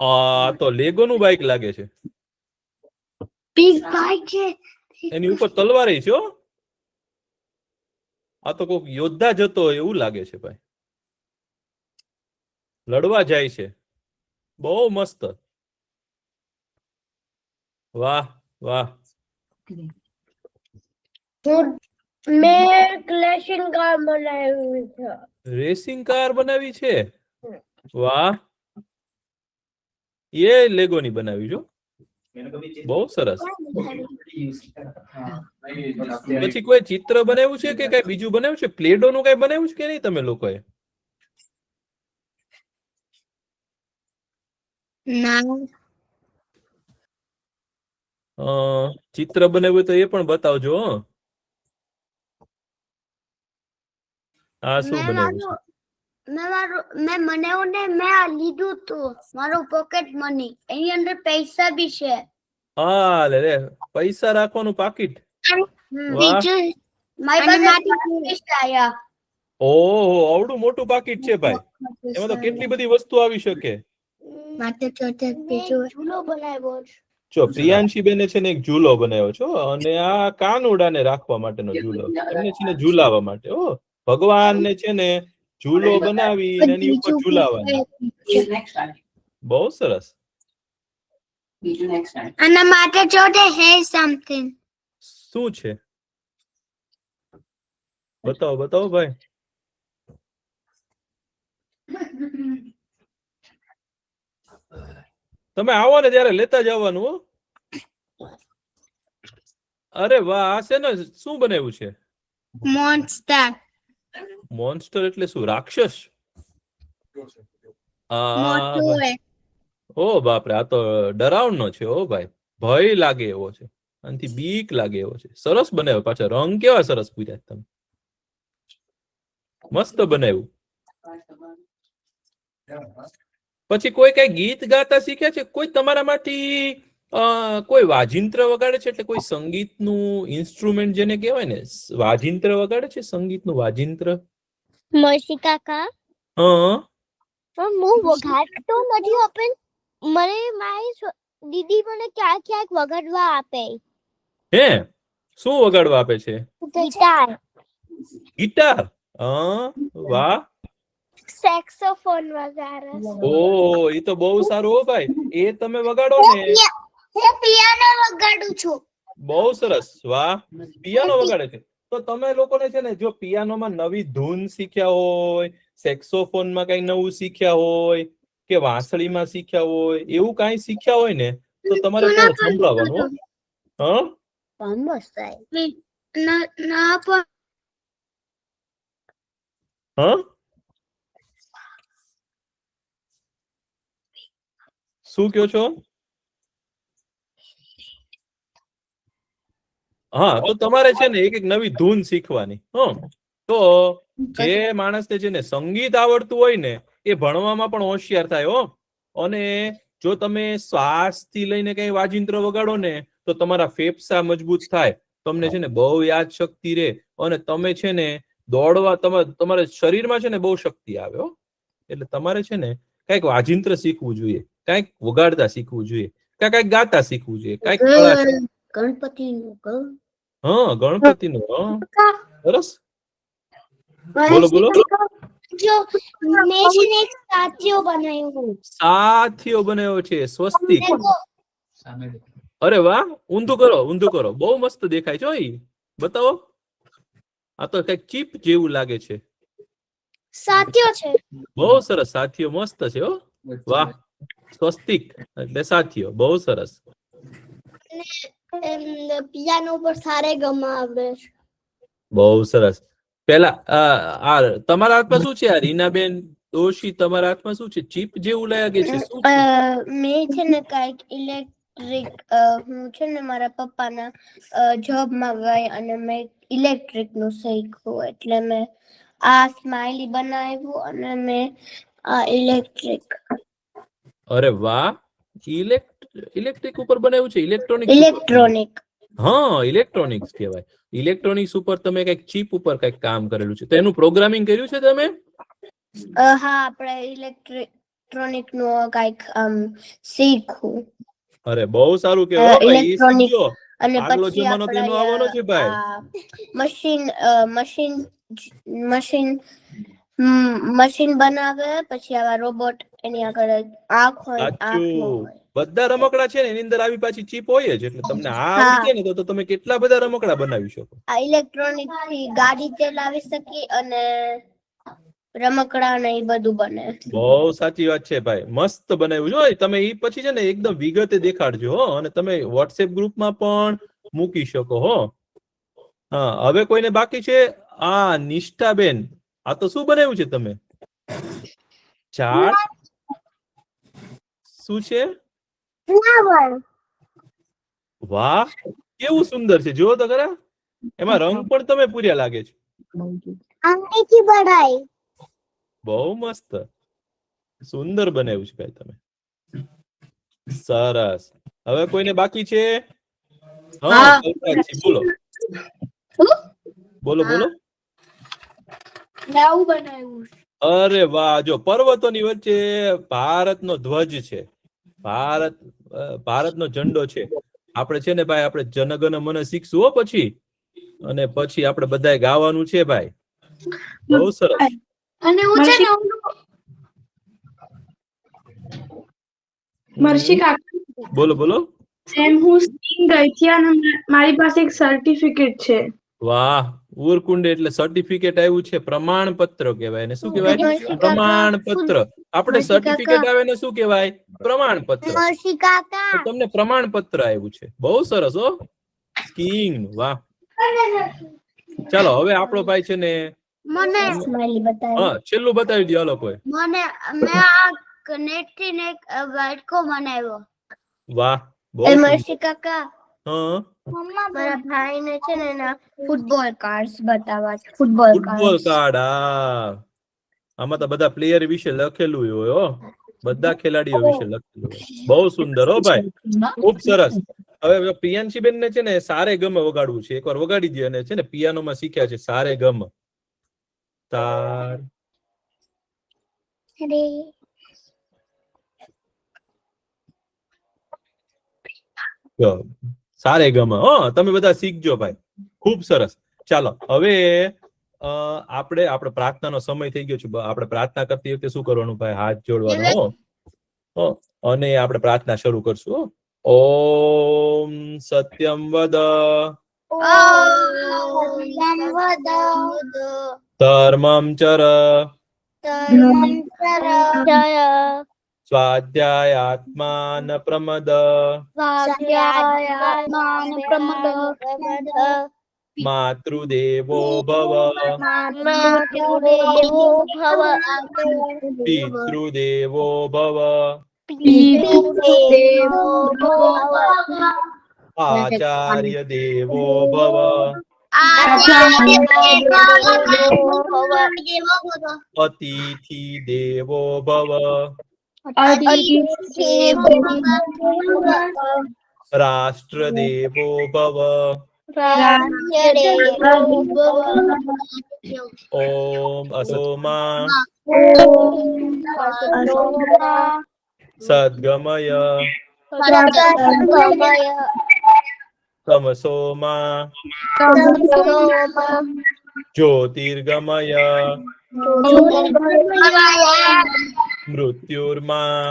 આ તો લેગો નું બાઇક લાગે છે. બિગ બાઇક છે. એની ઉપર તલવારી છે. આ તો કોઈક યોદ્ધા જતો હોય એવું લાગે છે ભાઈ. લડવા જાય છે. બહુ મસ્ત. વાહ વાહ. મેં રેસિંગ કાર બનાવી છે. રેસિંગ કાર બનાવી છે. વાહ. એ લેગો ની બનાવી છો. બહુ સરસ. પછી કોઈ ચિત્ર બનાવ્યું છે કે કઈ બીજું બનાવ્યું છે? પ્લેડો નું કઈ બનાવ્યું છે કે નહીં તમે લોકોએ? ના. ચિત્ર બનાવ્યું તો એ પણ બતાવજો. આ શું બનાવ્યું છે? મેં બનાવ્યું ને મેં લીધું તું મારું પોકેટ મની. એની અંદર પૈસા બી છે. હા લે પૈસા રાખવાનું પાકીટ. બીજું મારી પાસે ઓહો આવડું મોટું પાકીટ છે ભાઈ. એમાં તો કેટલી બધી વસ્તુ આવી શકે. માટે ઝૂલો બનાવ્યો છે. જો પ્રિયાંશી બેને છે ને એક ઝૂલો બનાવ્યો છો અને આ કાનુડાને રાખવા માટેનો ઝૂલો. એમને છે ને ઝૂલાવા માટે. ભગવાન ને છે ને ઝૂલો બનાવી એની ઉપર ઝૂલાવાનું. બહુ સરસ. આના માટે જોડે હે સમથિંગ. શું છે? બતાવો બતાવો ભાઈ. તમે આવો ને ત્યારે લેતા જવાનું. અરે વાહ. આ છે ને શું બનાવ્યું છે? મોન્સ્ટર. મોન્સ્ટર એટલે શું? રાક્ષસ? ઓ બાપરે. આ તો ડરાવનો છે. ઓ ભાઈ ભય લાગે એવો છે. આનાથી બીક લાગે એવો છે. સરસ બનાવ્યો. પાછા રંગ કેવા સરસ પૂર્યા તમે. મસ્ત બનાવ્યું. પછી કોઈ કઈ ગીત ગાતા શીખ્યા છે? કોઈ તમારામાંથી કોઈ વાજિંત્ર વગાડે છે? એટલે કોઈ સંગીતનું ઇન્સ્ટ્રુમેન્ટ જેને કહેવાય ને વાજિંત્ર વગાડે છે? સંગીતનું વાજિંત્ર? મર્સી કાકા. પણ હું વગાડતો નથી. ઓપન મને મારી દીદી મને ક્યાંક ક્યાંક વગાડવા આપે. હે શું વગાડવા આપે છે? ગિટાર. ગિટાર? વાહ. સેક્સોફોન વગાડે. ઓ એ તો બહુ સારું હો ભાઈ. એ તમે વગાડો ને. હું પિયાનો વગાડું છું. બહુ સરસ. વાહ. પિયાનો વગાડે છે. તો તમે લોકોને છે ને જો પિયાનોમાં નવી ધૂન શીખ્યા હોય, સેક્સોફોનમાં કઈ નવું શીખ્યા હોય કે વાંસળીમાં શીખ્યા હોય, એવું કઈ શીખ્યા હોય ને તો તમારે પણ સંભળાવવાનું. શું કયો છો? હા તો તમારે છે ને એક એક નવી ધૂન શીખવાની. તો જે માણસને છે ને સંગીત આવડતું હોય ને એ ભણવામાં પણ હોશિયાર થાય. અને જો તમે શ્વાસ થી લઈને કઈ વાજિંત્ર વગાડો ને તો તમારા ફેફસા મજબૂત થાય. તમને છે ને બહુ યાદ શક્તિ રહે અને તમે છે ને દોડવા તમારા શરીરમાં છે ને બહુ શક્તિ આવે. એટલે તમારે છે ને કઈક વાજિંત્ર શીખવું જોઈએ, કઈક વગાડતા શીખવું જોઈએ, કઈક ગાતા શીખવું જોઈએ, કઈક કળા. ગણપતિનું. હા ગણપતિનું. સરસ. બોલો બોલો. જો મેં છે ને એક સાથીઓ બનાવ્યું. સાથીઓ બનાવ્યો છે. સ્વસ્તિક. અરે વાહ. ઊંધું કરો ઊંધું કરો. બહુ મસ્ત દેખાય છે. બતાવો. આ તો કઈક ચીપ જેવું લાગે છે. સાથીઓ છે. બહુ સરસ. સાથીઓ મસ્ત છે. વાહ. સ્વસ્તિક એટલે સાથીઓ. બહુ સરસ. પિયાનો પર સારે ગમા આવે છે. બહુ સરસ. પેલા તમારા હાથમાં શું છે? રીનાબેન દોશી તમારા હાથમાં શું છે? ચીપ જેવું લાગે છે. મેં છે ને કઈક ઇલેક્ટ્રિક હું છે ને મારા પપ્પાના જોબમાં ગઈ અને મેં ઇલેક્ટ્રિક નું શીખ્યું. એટલે મેં આ સ્માઈલી બનાવ્યું અને મેં આ ઇલેક્ટ્રિક. અરે વાહ. ઇલેક્ટ્રિક ઉપર બનાવ્યું છે. ઇલેક્ટ્રોનિક. હા ઇલેક્ટ્રોનિક્સ કહેવાય. ઇલેક્ટ્રોનિક્સ ઉપર તમે કઈક ચીપ ઉપર કઈક કામ કરેલું છે. તો એનું પ્રોગ્રામિંગ કર્યું છે તમે? હા આપણે ઇલેક્ટ્રોનિક નું કઈક શીખું. અરે બહુ સારું કહેવાય હો ભાઈ, ઈ ઇલેક્ટ્રોનિક શીખજો. અને આગલો પછી જમાનો તો એનો આવવાનો છે ભાઈ. મશીન બનાવે, પછી આવા રોબોટ એની આગળ આંખ હોય, આંખ ન સાચું. હોય. બધા રમકડા છે ને એની અંદર આવી પાછી ચીપ હોય જ, એટલે તમને આ આવડી જાય ને તો તમે કેટલા બધા રમકડા બનાવી શકો. આ ઇલેક્ટ્રોનિક થી ગાડી ચલાવી શકી અને રમકડા ને એ બધું બને. બહુ સાચી વાત છે ભાઈ, મસ્ત બનાવ્યું છે. તમે ઈ પછી છે ને એકદમ વિગતે દેખાડજો હો, અને તમે વોટ્સએપ ગ્રુપમાં પણ મૂકી શકો હો. હા, હવે કોઈને બાકી છે? આ નિષ્ઠાબેન, આ તો શું બનાવ્યું છે તમે? ચાર્ટ શું છે? વાહ, કેવું સુંદર છે, જુઓ તો ખરા. એમાં રંગ પણ તમે પૂર્યા લાગે છે. બહુ મસ્ત, સુંદર બનાવ્યું છે ભાઈ તમે. સરસ. હવે કોઈને બાકી છે? હા, કલ્પનાજી, બોલો બોલો બોલો. નવું બનાવ્યું. અરે વાહ, જો પર્વતોની વચ્ચે ભારતનો ધ્વજ છે. ભારતનો ઝંડો છે. આપણે છે ને ભાઈ, આપણે જનગણ મન શીખશું હો પછી, અને પછી આપણે બધાએ ગાવાનું છે ભાઈ. બહુ સરસ. અને હું છે ને મર્ષિકા, બોલો બોલો. હું સ્કીઇંગ ગઈ હતી અને મારી પાસે એક સર્ટિફિકેટ છે. વાહ, ઉરકુંડ એટલે સર્ટિફિકેટ આવ્યું છે, પ્રમાણપત્ર કહેવાય ને. શું કહેવાય? પ્રમાણપત્ર. આપણે સર્ટિફિકેટ આવે ને શું કહેવાય? પ્રમાણપત્ર. તમને પ્રમાણપત્ર આવ્યું છે, બહુ સરસ હો. સ્કીઇંગ, વાહ. ચાલો હવે આપણો ભાઈ છે ને, હા, છેલ્લું બતાવી દો હાલો કોઈ. મેં આ નેટ થી ને વાટકો બનાવ્યો. વાહ, બહુ મર્ષી કાકા, હા, મારા ભાઈને છે ને એના ફૂટબોલ કાર્ડ્સ બતાવવા છે. Football card. આમાં તો બધા પ્લેયર વિશે લખેલું હોય હો, બધા ખેલાડીઓ વિશે લખેલું હોય. બહુ સુંદર હો ભાઈ, ખૂબ સરસ. હવે પ્રિયાંશી બેન ને છે ને સારે ગમ વગાડવું છે, એકવાર વગાડી દે. અને છે ને પિયાનો માં શીખ્યા છે સારે ગમ. તાર સારે ગમ. તમે બધા શીખજો ભાઈ, ખૂબ સરસ. ચાલો હવે આપણે પ્રાર્થનાનો સમય થઈ ગયો છે. આપણે પ્રાર્થના કરતી વખતે શું કરવાનું ભાઈ? હાથ જોડવાનો હો, અને આપણે પ્રાર્થના શરૂ કરશું. ઓમ સત્યમ વદ, ધર્મમ ચર, સ્વાધ્યાયાત્માન પ્રમદ, માતૃદેવો ભવ, પિતૃદેવો ભવ, આચાર્ય દેવો ભવ, અતિથિ દેવો ભવ, રાષ્ટ્ર દેવો ભવ, ઓમ અસોમા સદ્ગમય, તમસોમા જ્યોતિર્ગમય, મૃત્યુર્મા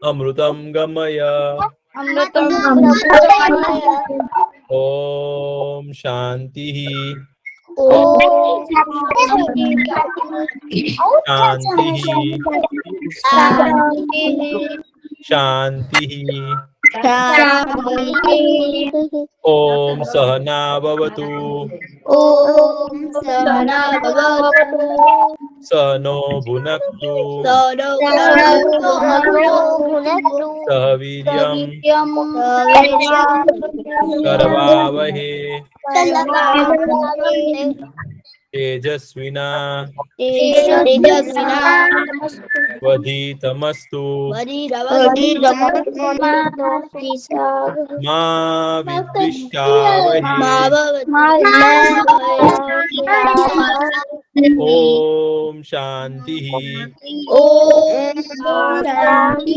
અમૃતમ ગમય. ઓમ શાંતિ શાંતિ શાંતિ. ઓમ સહનાવવતુ સનો ભુનક્તુ સહ વીર્યમ કરવાવહે તેજસ્વિના વધિતમસ્તુ મા વિદ્વિષાવહે ઓમ શાંતિ ઓમ શાંતિ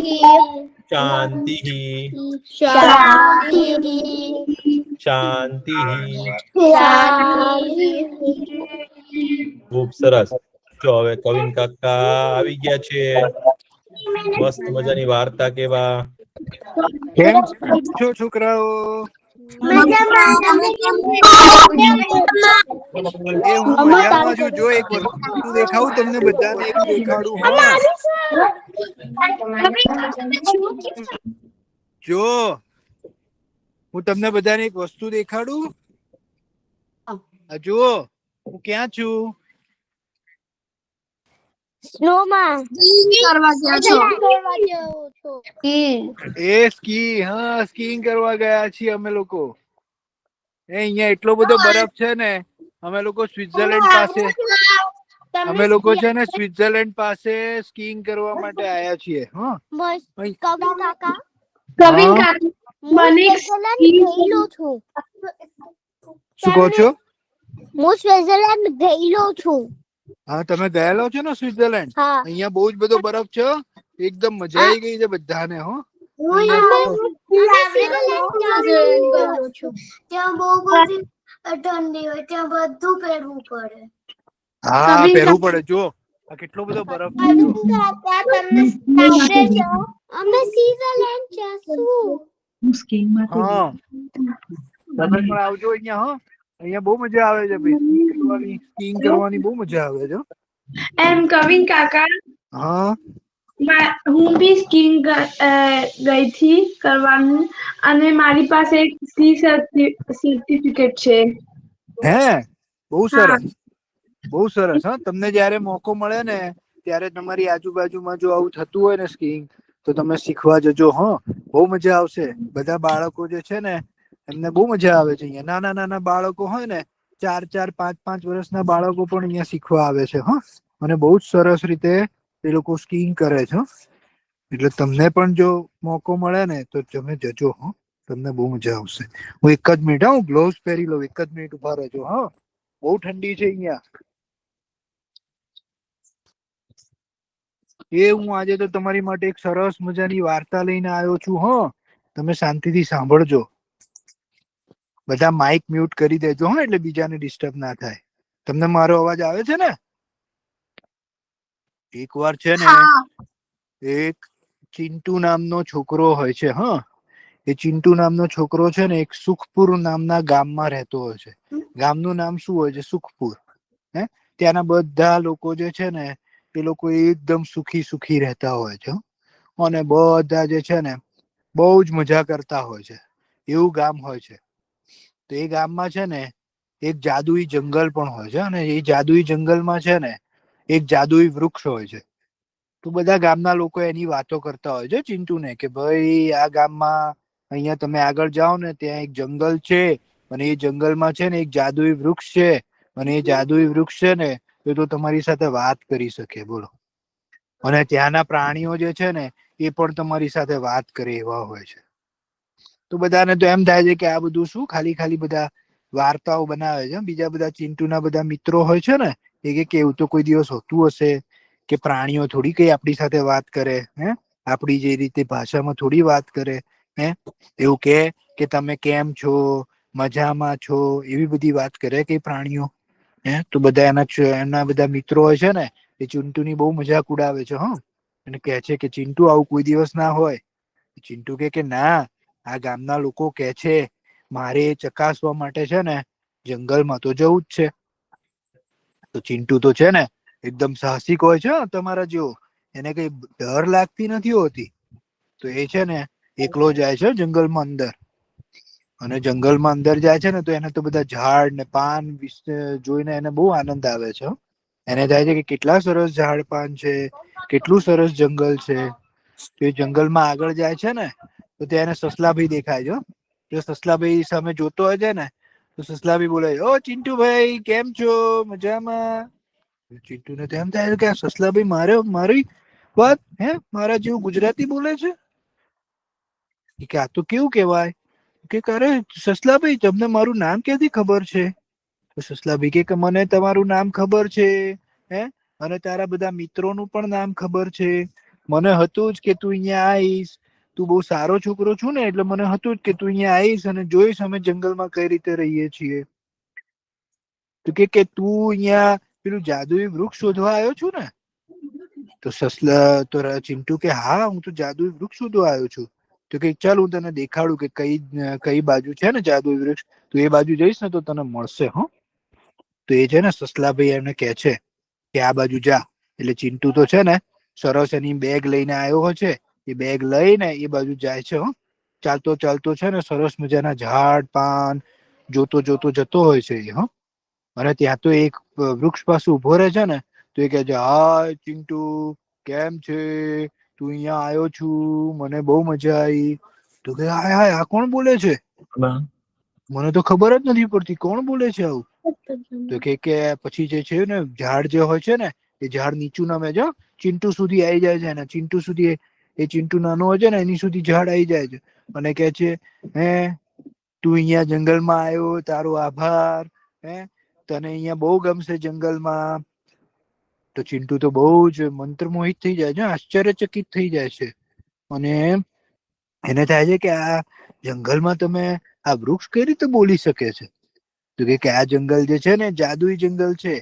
શાંતિ શાંતિ શાંતિ. શાંતિ. ખૂબ સરસ. જો હવે કવિન કાકા આવી ગયા છે. મસ્ત મજાની વાર્તા કેવા. કેમ છો છોકરાઓ? એ હું મજામાં છું. જો એક વસ્તુ દેખાડું તમને બધાને, એક દેખાડું. હા, જો હું તમને બધાને એક વસ્તુ દેખાડું. જુઓ હું ક્યાં છું. સ્નોમાં કરવા ગયા છો. એ સ્કી, હા સ્કીઇંગ કરવા ગયા છીએ અમે લોકો. અહીંયા એટલો બધો બરફ છે ને. અમે લોકો સ્વિટ્ઝરલેન્ડ પાસે સ્વિટ્ઝરલેન્ડ પાસે સ્કીઇંગ કરવા માટે આયા છીએ. હા, કવિન કાકા કવિન કાકા મને ગયેલો છું. શું કહો છો? હું સ્વિટ્ઝરલેન્ડ ગયેલો છું. હા, તમે ગયેલો છો ને સ્વિટ્ઝરલેન્ડ? હા. અહીંયા બહુ જ બધો બરફ છે. એકદમ મજા આવી ગઈ છે બધાને. હો, ત્યાં બહુ બધી ઠંડી હોય, ત્યાં બધું પહેરવું પડે. હા પહેરવું પડે. જો આ કેટલો બધો બરફ છે. જો અમે સ્વિટ્ઝરલેન્ડ જશું. હા, તમે પણ આવજો અહીંયા. હા, અહીંયા બહુ મજા આવે છે ભાઈ. સ્કીઇંગ કરવાની બહુ મજા આવે છે. એમ કવિન કાકા હા, હું બી સ્કીઇંગ ગઈ થી કરવાનું, અને મારી પાસે એક સ્કી સર્ટિફિકેટ છે. હે, બહુ હા. સરસ, બહુ સરસ. હા, તમને જયારે મોકો મળે ને ત્યારે તમારી આજુબાજુમાં જો આવું થતું હોય ને સ્કીઇંગ, તો તમે શીખવા જજો. હો, બહુ મજા આવશે. બધા બાળકો જે છે ને એમને બહુ મજા આવે છે. અહીંયા નાના નાના બાળકો હોય ને, 4-4, 5-5 વર્ષના બાળકો પણ અહીંયા શીખવા આવે છે. હા, અને બહુ જ સરસ રીતે એ લોકો સ્કીઇંગ કરે છે. એટલે તમને પણ જો મોકો મળે ને તો તમે જજો. હો, તમને બહુ મજા આવશે. હું એક જ મિનિટ, હું ગ્લોવ્સ પહેરી લઉં. એક જ મિનિટ ઉભા રહેજો. હા, બહુ ઠંડી છે અહીંયા. હું આજે તો તમારી માટે એક સરસ મજાની વાર્તા લઈને આવ્યો છું. હા, તમે શાંતિથી સાંભળજો. બધા માઇક મ્યુટ કરી દેજો. હા, એટલે બીજાને ડિસ્ટર્બ ના થાય. તમને મારો અવાજ આવે છે ને? એક વાર છે ને, એક ચિંટુ નામનો છોકરો હોય છે. હા, એ ચિંટુ નામનો છોકરો છે ને એક સુખપુર નામના ગામમાં રહેતો હોય છે. ગામનું નામ શું હોય છે? સુખપુર. ત્યાંના બધા લોકો જે છે ને એ લોકો એકદમ સુખી રહેતા હોય છે. અને બધા જે છે ને બહુ જ મજા કરતા હોય છે. એવું ગામ હોય છે. તો એ ગામમાં છે ને એક જાદુઈ જંગલ પણ હોય છે. અને એ જાદુઈ જંગલમાં છે ને એક જાદુઈ વૃક્ષ હોય છે. તો બધા ગામના લોકો એની વાતો કરતા હોય છે ચિંટુને, કે ભાઈ આ ગામમાં અહીંયા તમે આગળ જાઓ ને ત્યાં એક જંગલ છે, અને એ જંગલમાં છે ને એક જાદુઈ વૃક્ષ છે. અને એ જાદુઈ વૃક્ષ છે ને એ તો તમારી સાથે વાત કરી શકે. બોલો. અને ત્યાંના પ્રાણીઓ જે છે ને એ પણ તમારી સાથે વાત કરે એવા હોય છે. તો બધાને તો એમ થાય છે કે આ બધું શું ખાલી બધા વાર્તાઓ બનાવે છે. બીજા બધા ચિંટુના બધા મિત્રો હોય છે ને એ કે એવું તો કોઈ દિવસ હોતું હશે કે પ્રાણીઓ થોડી કઈ આપણી સાથે વાત કરે? આપણી જે રીતે ભાષામાં થોડી વાત કરે? એવું કે તમે કેમ છો, મજામાં છો, એવી બધી વાત કરે કે પ્રાણીઓ? તો બધા એના બધા મિત્રો હોય છે ને એ ચિંટુની બહુ મજાક ઉડાવે છે. હા, અને કહે છે કે ચિંટુ આવું કોઈ દિવસ ના હોય. ચિંટુ કે ના, આ ગામના લોકો કે છે મારે ચકાસવા માટે છે ને જંગલમાં તો જવું જ છે. તો ચિંટુ તો છે ને એકદમ સાહસિક હોય છે. તમારા જેવો. એને કઈ ડર લાગતી નથી હોતી. તો એ છે ને એકલો જાય છે જંગલમાં અંદર. અને જંગલમાં અંદર જાય છે ને તો એને તો બધા ઝાડ ને પાન જોઈને એને બહુ આનંદ આવે છે. એને થાય છે કે કેટલા સરસ ઝાડ પાન છે, કેટલું સરસ જંગલ છે. તો એ જંગલમાં આગળ જાય છે ને તો ત્યાં એને સસલાભાઈ દેખાય છે. તો સસલાભાઈ સામે જોતો હોય છે ને તો સસલાભાઈ બોલે, ઓ ચિંટુ ભાઈ કેમ છો, મજામાં? ચિંટુને તો એમ થાય કે આ સસલાભાઈ મારી વાત મારા જેવું ગુજરાતી બોલે છે. કે આ તો કેવું કેવાય કે અરે સસલાભાઈ તમને મારું નામ ક્યાંથી ખબર છે? તો સસલાભાઈ કે મને તમારું નામ ખબર છે, હે, અને તારા બધા મિત્રોનું પણ નામ ખબર છે. મને હતું જ કે તું અહીંયા આવીશ, તું બહુ સારો છોકરો છું ને, એટલે મને હતું જ કે તું અહીંયા આવીશ અને જોઈશ અમે જંગલમાં કઈ રીતે રહીએ છીએ. તો કે તું અહીંયા પેલું જાદુઈ વૃક્ષ શોધવા આવ્યો છું ને? તો ચિંટુ કે હા, હું તો જાદુઈ વૃક્ષ શોધવા આવ્યો છું. તો કે ચાલ હું તને દેખાડું કે કઈ બાજુ છે ને જાદુઈ વૃક્ષ. તો એ બાજુ જઈશ ને તો તને મળશે. હો, તો એ છે ને સસલાભાઈ એમને કે છે કે આ બાજુ જા. એટલે ચિંટુ તો છે ને સરસ એની બેગ લઈને આવ્યો હોય છે. એ બેગ લઈને એ બાજુ જાય છે. હો, ચાલતો ચાલતો છે ને સરસ મજાના ઝાડ પાન જોતો જોતો જતો હોય છે. હો, અને ત્યાં તો એક વૃક્ષ પાસે ઉભો રહે છે ને, તો એ કહે છે, હાય ચિંટુ, કેમ છે? તું અહીંયા આવ્યો છું, મને બહુ મજા આવી. તો કે હાય હાય, આ કોણ બોલે છે? મને તો ખબર જ નથી પડતી, કોણ બોલે છે આવું? તો કે પછી જે છે ને ઝાડ જે હોય છે ને, એ ઝાડ નીચું નમે છે, ચિંટુ સુધી આવી જાય છે. ને ચિંટુ સુધી એ ચિંટુ નાનો હોય છે ને એની સુધી ઝાડ આવી જાય છે અને કે છે, હે, તું અહીંયા જંગલમાં આવ્યો, તારો આભાર. હે, તને અહીંયા બહુ ગમશે જંગલમાં. તો ચિંટુ તો બહુ જ મંત્રમોહિત થઈ જાય છે, આશ્ચર્યચકિત થઈ જાય છે. અને એને થાય છે કે આ જંગલમાં તમે આ વૃક્ષ કઈ રીતે બોલી શકે છે? તો કે આ જંગલ જે છે ને જાદુઈ જંગલ છે.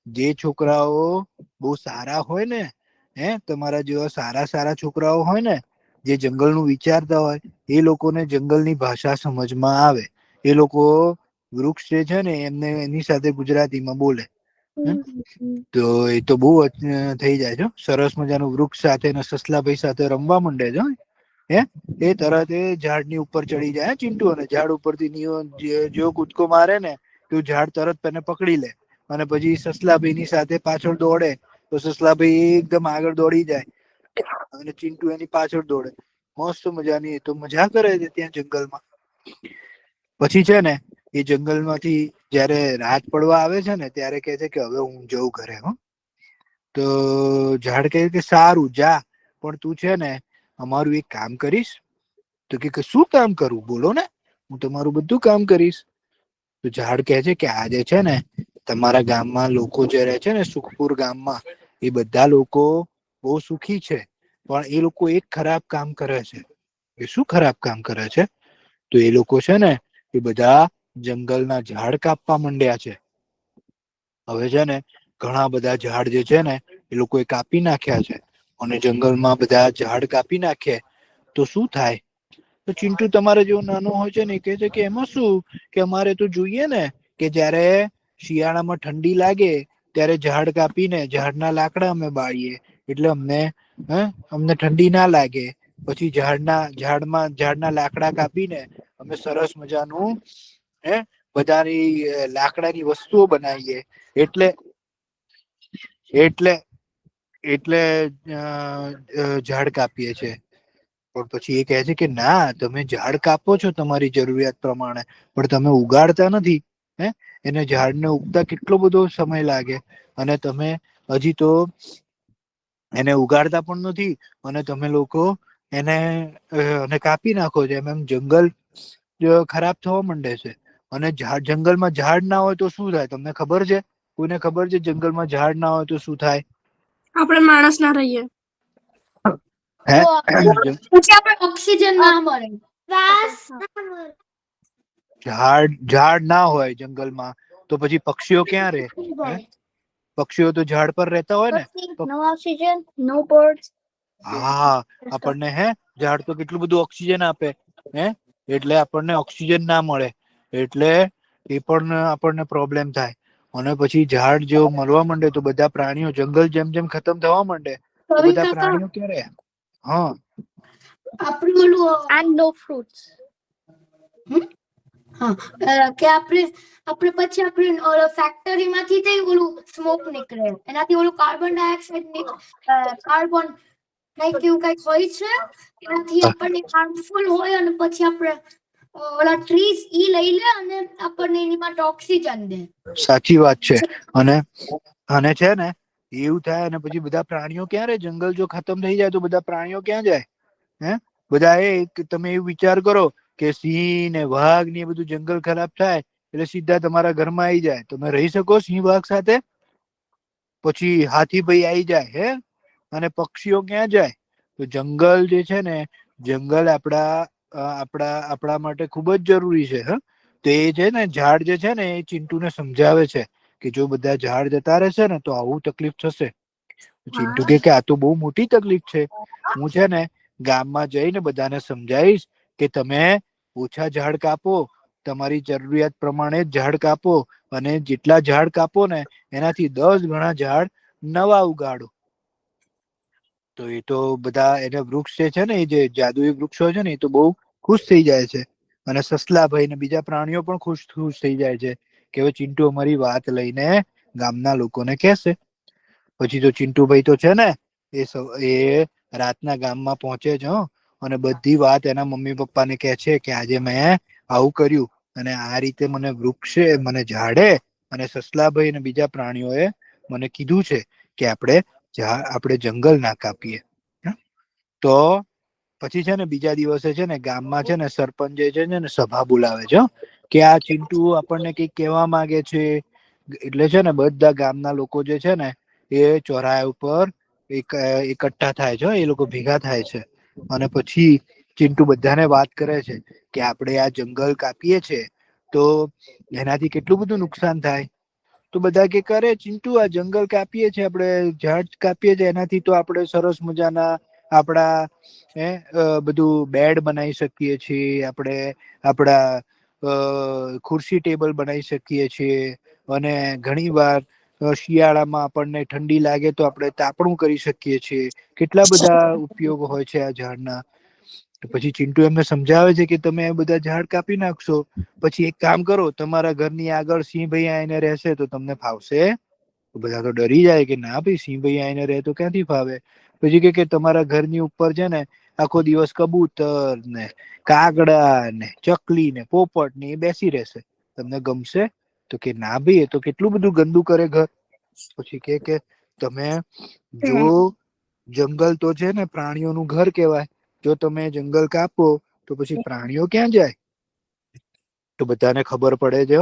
જે છોકરાઓ બહુ સારા હોય ને, હે, તમારા જેવા સારા સારા છોકરાઓ હોય ને, જે જંગલનું વિચારતા હોય, એ લોકોને જંગલની ભાષા સમજમાં આવે. એ લોકો વૃક્ષ જે છે ને એમને એની સાથે ગુજરાતીમાં બોલે. તો એ તો બહુ થઈ જાય છે. સરસ મજાનું વૃક્ષ સાથે સસલાભાઈ સાથે રમવા માંડે છે. હે, એ તરત એ ઝાડની ઉપર ચડી જાય ચિંટુ, અને ઝાડ ઉપરથી જો કૂદકો મારે ને તો ઝાડ તરત તેને પકડી લે. અને પછી સસલાભાઈ ની સાથે પાછળ દોડે તો સસલાભાઈ એકદમ આગળ દોડી જાય અને ચિંટુ એની પાછળ દોડે. મસ્ત મજાની એ તો મજા કરે છે ત્યાં જંગલમાં. પછી છે ને એ જંગલમાંથી જયારે રાત પડવા આવે છે ને ત્યારે કહે છે કે હવે હું જઉં ઘરે. હો, તો ઝાડ કહે કે સારું જા, પણ તું છે ને અમારું એક કામ કરીશ? તો કે શું કામ કરું, બોલો ને, હું તમારું બધું કામ કરીશ. તો ઝાડ કહે છે કે આજે છે ને તમારા ગામમાં લોકો જે રહે છે ને સુખપુર ગામમાં, એ બધા લોકો બહુ સુખી છે, પણ એ લોકો એક ખરાબ કામ કરે છે. એ શું ખરાબ કામ કરે છે? તો એ લોકો છે ને એ બધા જંગલના ઝાડ કાપવા માંડ્યા છે. હવે છે ને ઘણા બધા ઝાડ જે છે ને એ લોકોએ કાપી નાખ્યા છે. અને જંગલમાં બધા ઝાડ કાપી નાખે તો શું થાય? તો ચિંટુ તમારે જેવો નાનો હોય છે ને એ કહે છે કે એમાં શું, કે અમારે તો જોઈએ ને કે જયારે શિયાળામાં ઠંડી લાગે ત્યારે ઝાડ કાપીને ઝાડના લાકડા અમે બાળીએ, એટલે અમને ઠંડી ના લાગે. પછી ઝાડના લાકડા કાપીને અમે સરસ મજાનું બધાની લાકડાની વસ્તુઓ બનાવીએ. એટલે ઝાડ કાપીએ છે. પણ પછી એ કહે છે કે ના, તમે ઝાડ કાપો છો તમારી જરૂરિયાત પ્રમાણે, પણ તમે ઉગાડતા નથી. એને ઝાડને ઉગતા કેટલો બધો સમય લાગે, અને તમે હજી તો એને ઉગાડતા પણ નથી, અને તમે લોકો એને કાપી નાખો છો. એમ જંગલ ખરાબ થવા માંડે છે. અને જંગલમાં ઝાડ ના હોય તો શું થાય તમને ખબર છે? કોઈને ખબર છે જંગલમાં ઝાડ ના હોય તો શું થાય? આપણે માણસ ના રહીએ. હે, પછી આપણે ઓક્સિજન ના મળે, ઝાડ ના હોય જંગલમાં તો પછી પક્ષીઓ ક્યાં રહે? પક્ષીઓ તો ઝાડ પર રહેતા હોય ને. નો ઓક્સિજન, નો બર્ડ્સ. હા, આપણને ઝાડ તો કેટલું બધું ઓક્સિજન આપે, એટલે આપણને ઓક્સિજન ના મળે, એટલે એ પણ આપણને પ્રોબ્લેમ થાય. અને પછી ઝાડ જેવો મળવા માંડે તો બધા પ્રાણીઓ, જંગલ જેમ જેમ ખતમ થવા માંડે તો બધા પ્રાણીઓ ક્યારે? હા, આપણે ઓલું એન્ડ નો ફ્રૂટ્સ. કે આપણે પછી આપણે ફેક્ટરીમાંથી થઈ ઓલું સ્મોક નીકળે, એનાથી ઓલું કાર્બન ડાયોક્સાઇડ કાર્બન કઈક એવું કઈક હોય છે, એનાથી આપણને હાર્મફુલ હોય, અને પછી આપણે ઓલા ટ્રીઝ લઈ લે અને આપણને એની માટે ઓક્સિજન દે. સાચી વાત છે. અને છે ને એવું થાય, અને પછી બધા પ્રાણીઓ ક્યાં રહે? જંગલ જો ખતમ થઈ જાય તો બધા પ્રાણીઓ ક્યાં જાય? બધા તમે એવું વિચાર કરો કે સિંહ ને વાઘ ને બધું જંગલ ખરાબ થાય એટલે સીધા તમારા ઘરમાં આવી જાય. તમે રહી શકો સિંહ વાઘ સાથે? પછી હાથી ભાઈ આવી જાય હે. અને પક્ષીઓ ક્યાં જાય? તો જંગલ જે છે ને, જંગલ આપણા માટે ખૂબ જ જરૂરી છે. હ તો એ છે ને ઝાડ જે છે ને એ ચિંટુને સમજાવે છે કે જો બધા ઝાડ જતા રહેશે ને તો આવું તકલીફ થશે. ચિંટુ કે આ તો બહુ મોટી તકલીફ છે. હું છે ને ગામમાં જઈને બધાને સમજાવીશ કે તમે ઓછા ઝાડ કાપો, તમારી જરૂરિયાત પ્રમાણે ઝાડ કાપો, અને જેટલા ઝાડ કાપો ને એનાથી 10 ગણા ઝાડ નવા ઉગાડો. તો એ તો બધા એને વૃક્ષ જે છે ને, એ જે જાદુઈ વૃક્ષો છે ને, એ તો બહુ ખુશ થઈ જાય છે. અને સસલાભાઈ ને બીજા પ્રાણીઓ પણ ખુશ થઈ જાય છે કે હવે ચિંટુ અમારી વાત લઈને ગામના લોકોને કહેશે. પછી તો ચિંટુભાઈ તો છે ને એ રાતના ગામમાં પહોંચે છે અને બધી વાત એના મમ્મી પપ્પાને કહે છે કે આજે મેં આવું કર્યું, અને આ રીતે મને વૃક્ષે, મને ઝાડે અને સસલાભાઈ અને બીજા પ્રાણીઓએ મને કીધું છે કે આપણે જંગલ ના કાપીએ. તો પછી છે ને બીજા દિવસે છે ને ગામમાં છે ને સરપંચ છે ને સભા બોલાવે છે કે આ ચિંટુ આપણને કઈક કહેવા માંગે છે. એટલે છે ને બધા ગામના લોકો જે છે ને એ ચોરાયા ઉપર એકઠા થાય છે. એ લોકો ભેગા થાય છે અને પછી ચિંટુ બધાને વાત કરે છે કે આપણે આ જંગલ કાપીએ છે તો એનાથી કેટલું બધું નુકસાન થાય. તો બધા કે કરે ચિંટુ આ જંગલ કાપીએ છીએ, આપણે ઝાડ કાપીએ છીએ, એનાથી તો આપણે સરસ મજાના આપણા બધું બેડ બનાવી શકીએ છીએ, આપણે આપણા ખુરશી ટેબલ બનાવી શકીએ છીએ, અને ઘણી વાર શિયાળામાં આપણને ઠંડી લાગે તો આપણે તાપણું કરી શકીએ છીએ. કેટલા બધા ઉપયોગ હોય છે આ ઝાડના. પછી ચિંટુ એમને સમજાવે છે કે તમે બધા ઝાડ કાપી નાખશો, પછી એક કામ કરો, તમારા ઘરની આગળ સિંહ ભાઈ આવીને રહેશે તો તમને ફાવશે? બધા તો ડરી જાય કે ના ભાઈ, સિંહ ભાઈ આવીને રહે તો ક્યાંથી ફાવે. પછી કે તમારા ઘરની ઉપર છે ને આખો દિવસ કબૂતર ને કાગડા ને ચકલી ને પોપટ ને એ બેસી રહેશે, તમને ગમશે? તો કે ના ભાઈ, એ તો કેટલું બધું ગંદુ કરે ઘર. પછી કે તમે જો જંગલ તો છે ને પ્રાણીઓનું ઘર કહેવાય, જો તમે જંગલ કાપો તો પછી પ્રાણીઓ ક્યાં જાય? તો બધાને ખબર પડે છે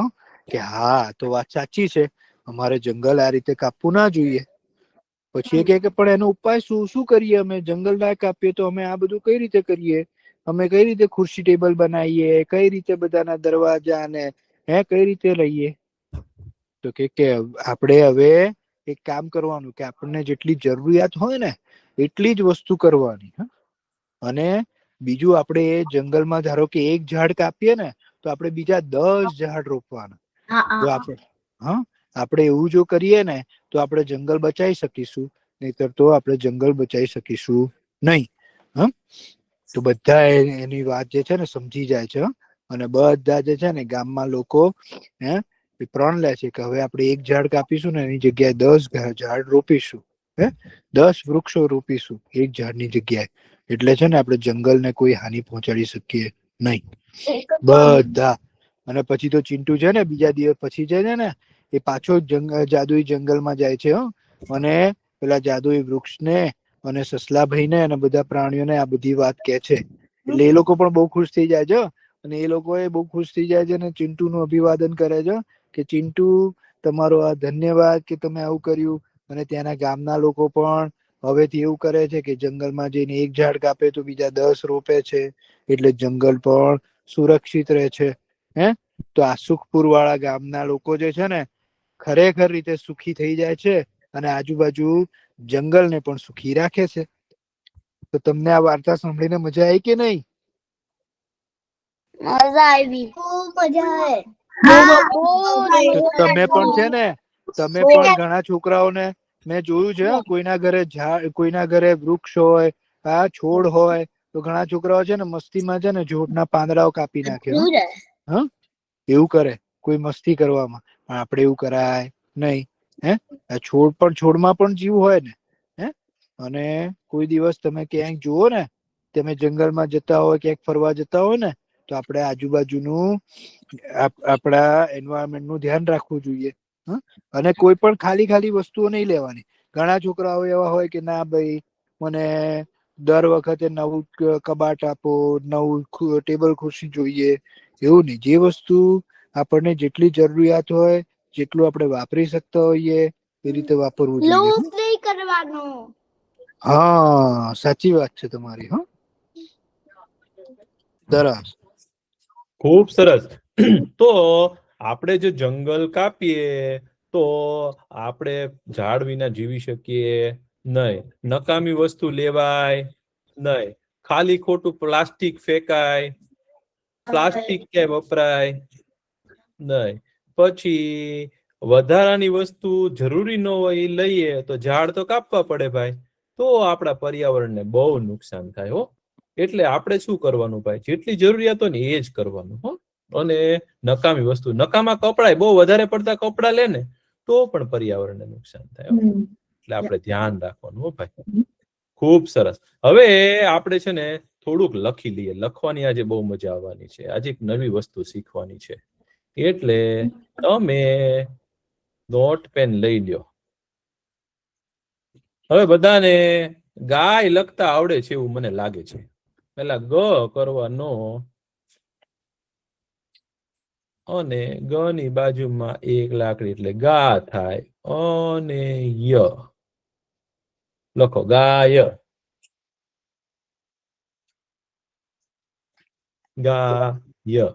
કે હા, તો વાત સાચી છે, અમારે જંગલ આ રીતે કાપવું ના જોઈએ. પછી એ કે પણ એનો ઉપાય શું કરીએ? અમે જંગલ ના કાપીએ તો અમે આ બધું કઈ રીતે કરીએ? અમે કઈ રીતે ખુરશી ટેબલ બનાવીએ? કઈ રીતે બધાના દરવાજા ને કઈ રીતે રહીએ? તો કે આપણે હવે એક કામ કરવાનું કે આપણને જેટલી જરૂરિયાત હોય ને એટલી જ વસ્તુ કરવાની. અને બીજું, આપણે જંગલમાં ધારો કે એક ઝાડ કાપીએ ને તો આપણે બીજા 10 ઝાડ રોપવાના. જો આપણે એવું જો કરીએ ને તો આપણે જંગલ બચાવી શકીશું, નહીતર તો આપણે જંગલ બચાવી શકીશું નહીં. તો બધા એની વાત જે છે ને સમજી જાય છે, અને બધા જે છે ને ગામમાં લોકો પ્રણ લે છે કે હવે આપણે એક ઝાડ કાપીશું ને એની જગ્યાએ 10 ઝાડ રોપીશું. 10 વૃક્ષો રોપીશું એક ઝાડની જગ્યાએ. એટલે છે ને આપણે જંગલને કોઈ હાનિ પહોંચાડી શકીએ નહીં. બધા અને પછી તો ચિંટુ છે ને બીજા દિવસ પછી છે ને એ પાછો જાદુઈ જંગલમાં જાય છે અને પેલા જાદુઈ વૃક્ષને અને સસલાભાઈ ને અને બધા પ્રાણીઓને આ બધી વાત કે છે. એટલે એ લોકો પણ બહુ ખુશ થઈ જાય છે, અને એ લોકો એ બહુ ખુશ થઈ જાય છે અને ચિંટુ નું અભિવાદન કરે છે કે ચિંટુ, તમારો આ ધન્યવાદ કે તમે આવું કર્યું. અને ત્યાંના ગામના લોકો પણ હવેથી એવું કરે છે કે જંગલમાં જઈને એક ઝાડ કાપે તો બીજા 10 રોપે છે, એટલે જંગલ પણ સુરક્ષિત રહે છે. તો આ સુખપુર વાળા ગામના લોકો જે છે ને ખરેખર રીતે સુખી થઈ જાય છે, અને આજુબાજુ જંગલને પણ સુખી રાખે છે. તો તમને આ વાર્તા સાંભળીને મજા આવી કે નહીં? મજા આવી, ખૂબ મજા આવે. તો તમે પણ છે ને, તમે પણ ઘણા છોકરાઓને મેં જોયું છે, કોઈના ઘરે વૃક્ષ હોય, છોડ હોય, તો ઘણા છોકરાઓ છે ને મસ્તીમાં છે ને છોડના પાંદડાઓ કાપી નાખે. એવું કરે કોઈ મસ્તી કરવામાં, પણ આપડે એવું કરાય નહીં. છોડમાં પણ જીવ હોય ને. અને કોઈ દિવસ તમે ક્યાંક જુઓ ને, તમે જંગલમાં જતા હોય, ક્યાંક ફરવા જતા હોય ને, તો આપણે આજુબાજુનું આપણા એન્વાયરમેન્ટ નું ધ્યાન રાખવું જોઈએ. અને કોઈ પણ ખાલી વસ્તુઓ નહીં લેવાની. ઘણા છોકરાઓ એવા હોય કે ના ભાઈ, મને દર વખતે નવું કબાટ આપો, નવું ટેબલ ખુરશી જોઈએ. એવું નહીં. જે વસ્તુ આપણને જેટલી જરૂરિયાત હોય જેટલું આપણે વાપરી શકતા હોઈએ એ રીતે વાપરવું જોઈએ. લૂપ નહીં કરવાનો. હા, સાચી વાત છે તમારી. હા, સરસ. ખૂબ સરસ. તો આપણે જો જંગલ કાપીએ તો આપણે ઝાડ વિના જીવી શકીએ નહીં. નકામી વસ્તુ લેવાય નહીં. ખાલી ખોટું પ્લાસ્ટિક ફેંકાય, પ્લાસ્ટિક ક્યાંય વપરાય નહીં. પછી વધારાની વસ્તુ જરૂરી ન હોય એ લઈએ તો ઝાડ તો કાપવા પડે ભાઈ. તો આપણા પર્યાવરણને બહુ નુકસાન થાય હો. એટલે આપણે શું કરવાનું ભાઈ, જેટલી જરૂરિયાત હોય ને એ જ કરવાનું હો. અને નકામી વસ્તુ, નકામા કપડા, બહુ વધારે પડતા કપડા લે ને તો પણ પર્યાવરણને નુકસાન થાય. એટલે આપણે ધ્યાન રાખવાનું હો ભાઈ. ખૂબ સરસ. હવે આપણે છે ને થોડુંક લખી લઈએ. લખવાની આજે બહુ મજા આવવાની છે. આજે એક નવી વસ્તુ શીખવાની છે. એટલે તમે નોટ પેન લઈ લ્યો. હવે બધાને ગાય લખતા આવડે છે એવું મને લાગે છે. પેલા ગ કરવાનો અને ગ ની બાજુમાં એક લાકડી એટલે ગા થાય અને ય લખો ગાય. ગાય.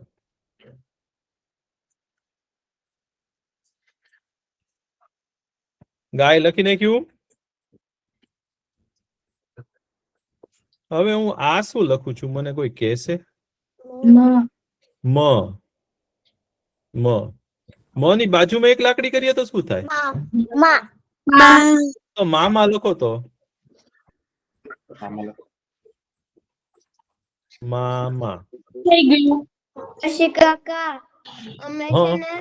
ગાય લખી નાખ્યું. હવે હું આ શું લખું છું મને કોઈ કહેશે? મ. મ. મ ની બાજુમાં એક લાકડી કરીએ તો શું થાય? તો મામા લખો તો. મામા. થઈ ગયું. પછી કાકા અમે છે હા. ને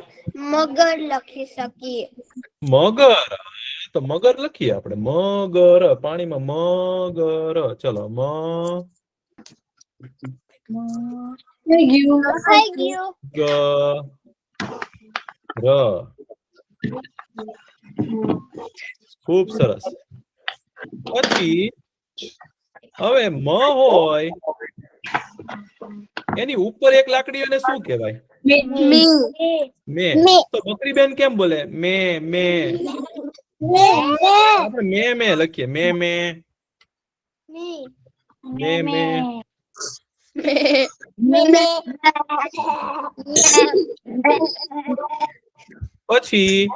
મગર લખી શકીએ. મગર. તો મગર લખીએ આપણે. મગર, પાણીમાં મગર. ચલો મ. થઈ ગયું. થઈ ગયું. ગ. ર. ખૂબ સરસ. પછી હવે મ હોય એની ઉપર એક લાકડી અને શું કહેવાય? મે. તો બકરી બેન કેમ બોલે? મે મે. આપણે મે મે લખીએ. મે મે. મે મે. પછી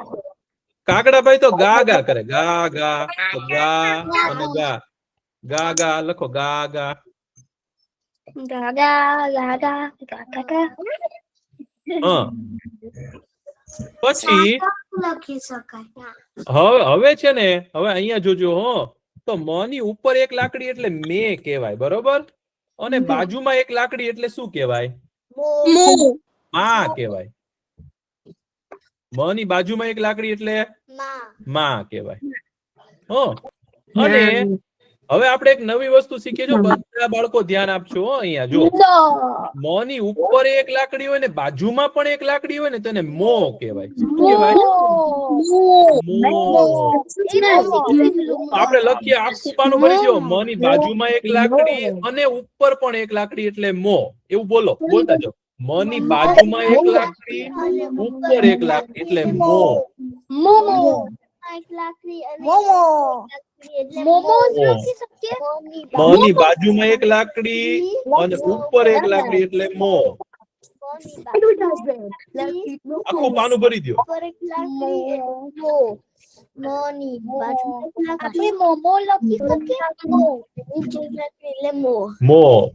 કાગડાભાઈ તો ગા ગા કરે. ગા ગા. તો ગા અને ગા. ગા ગા લખો. ગા ગા. હા. પછી લખી શકાય. હવે છે ને, હવે અહીંયા જોજો હો. તો મ ની ઉપર એક લાકડી એટલે મે કહેવાય, બરોબર? અને બાજુમાં એક લાકડી એટલે શું કહેવાય? માં કહેવાય. મ ની બાજુમાં એક લાકડી એટલે માં કહેવાય. હો. અને હવે આપણે એક નવી વસ્તુ શીખીએ. જો બધા બાળકો ધ્યાન આપજો હો. અહીંયા જો મ ની ઉપર એક લાકડી હોય ને બાજુમાં પણ એક લાકડી હોય ને તેને મો કહેવાય. શું કહેવાય? આપણે લખીએ. આખું પાનું ભરી દો. મ ની બાજુમાં એક લાકડી અને ઉપર પણ એક લાકડી એટલે મો. એવું બોલો. બોલતા જાઓ. મ ની બાજુમાં એક લાકડી, ઉપર એક લાકડી એટલે મો. મ ની બાજુમાં એક લાકડી અને ઉપર એક લાકડી એટલે મો. આખું પાનું ભરી દો. મો.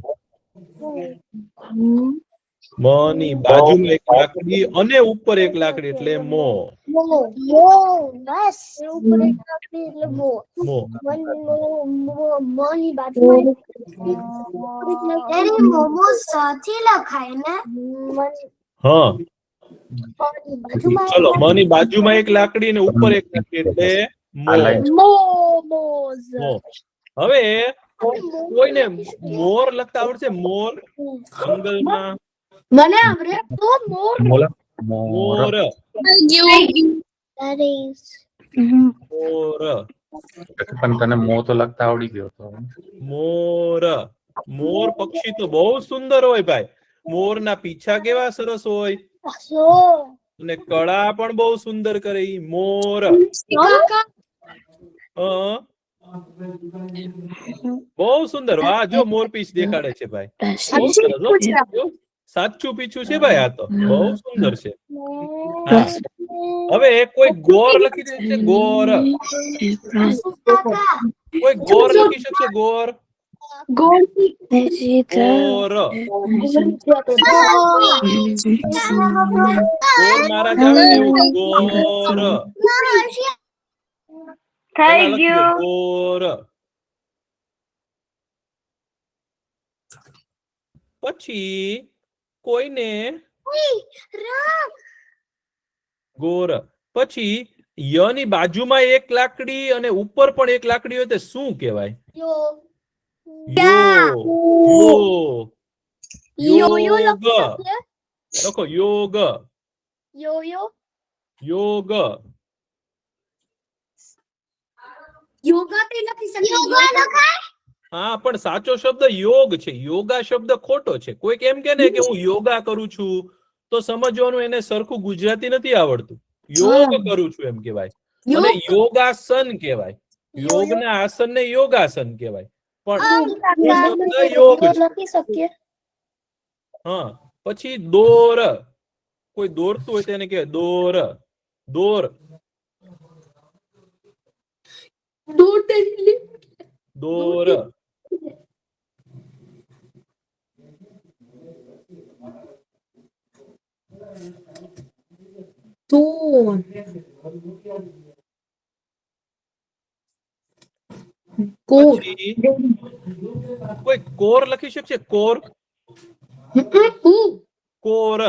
મ ની બાજુમાં એક લાકડી અને ઉપર એક લાકડી એટલે મો. મો. મોમોસ થી લખાય ને. હા. ચલો મ ની બાજુમાં એક લાકડી અને ઉપર એક લાકડી એટલે મો. મો. હવે કોઈને મોર લખતા આવડશે? મોર. જંગલમાં મને આવડે તો મોર. મોર. મોર. મોર. પણ તને મો તો લગતા આવડી ગયો તો. મોર. મોર પક્ષી તો બહુ સુંદર હોય ભાઈ. મોરના પીછા કેવા સરસ હોય, સો અને કળા પણ બહુ સુંદર કરે ઈ મોર કાકા બહુ સુંદર વાહ જો મોરપીંછ દેખાડે છે ભાઈ બહુ સરસ હો. જો, સાચું પીછું છે ભાઈ આ તો બહુ સુંદર છે હા હવે કોઈ ગોર લખી દે છે ગોર કોઈ ગોર લખી શકશે ગોર गोल ગોર ગોર મહારાજ આવે ને એવું ગોર પેલા લખી દો ગોર પછી કોઈને ગોર પછી ય ની બાજુમાં એક લાકડી અને ઉપર પણ એક લાકડી હોય તો શું કહેવાય યો યો યોગ લખો યોગ યોગ યોગા તે લખી શકે હા પણ સાચો શબ્દ યોગ છે યોગા શબ્દ ખોટો છે કોઈક એમ કે ને કે હું યોગા કરું છું તો સમજવાનું એને સરખું ગુજરાતી નથી આવડતું યોગ કરું છું એમ કહેવાય અને યોગાસન કહેવાય યોગના આસનને યોગાસન કહેવાય પણ મૂળ શબ્દ યોગ છે લખી શકીએ હા પછી દોર કોઈ દોરતું હોય તેને કહેવાય દોર દોર દોર પછી કોઈ કોર લખી શકશે કોર કોર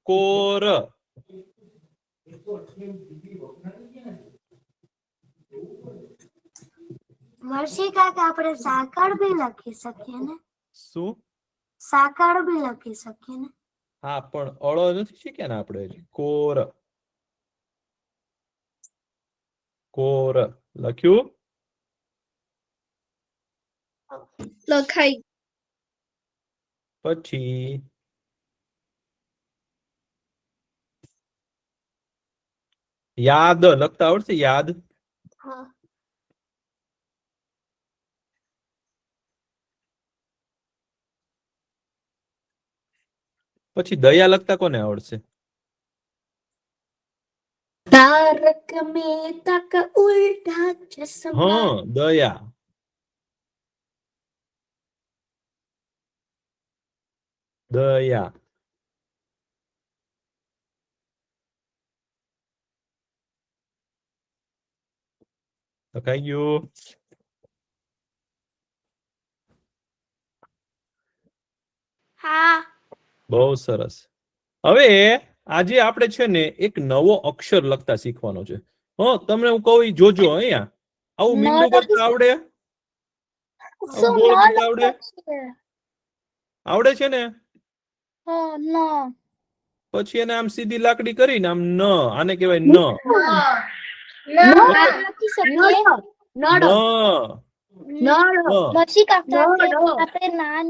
કોર વર્ષી કાકા આપણે સાકળ બી લખી શકીએ ને શું સાકળ બી લખી શકીએ ને હા પણ અળો નથી શીખ્યા ને આપણે હજી. કોર કોર લખ્યું લખાઈ પછી યાદ લખતા આવડશે યાદ હા પછી દયા લખતા કોને આવડશે તારક મહેતા કા ઉલ્ટા ચશ્મા હા દયા દયા લખાઈ ગયું હા બહુ સરસ હવે આજે આપણે છે ને એક નવો અક્ષર લખતા શીખવાનો છે તમને હું કહું ઈ જોજો અહીંયા આવું મીંડું કરતા આવડે આવું ગોળ કરતા આવડે આવડે છે ને પછી એને આમ સીધી લાકડી કરીને આમ ન આને કહેવાય ન લખી શકીએ ન વર્ષી કાકા આપણે ના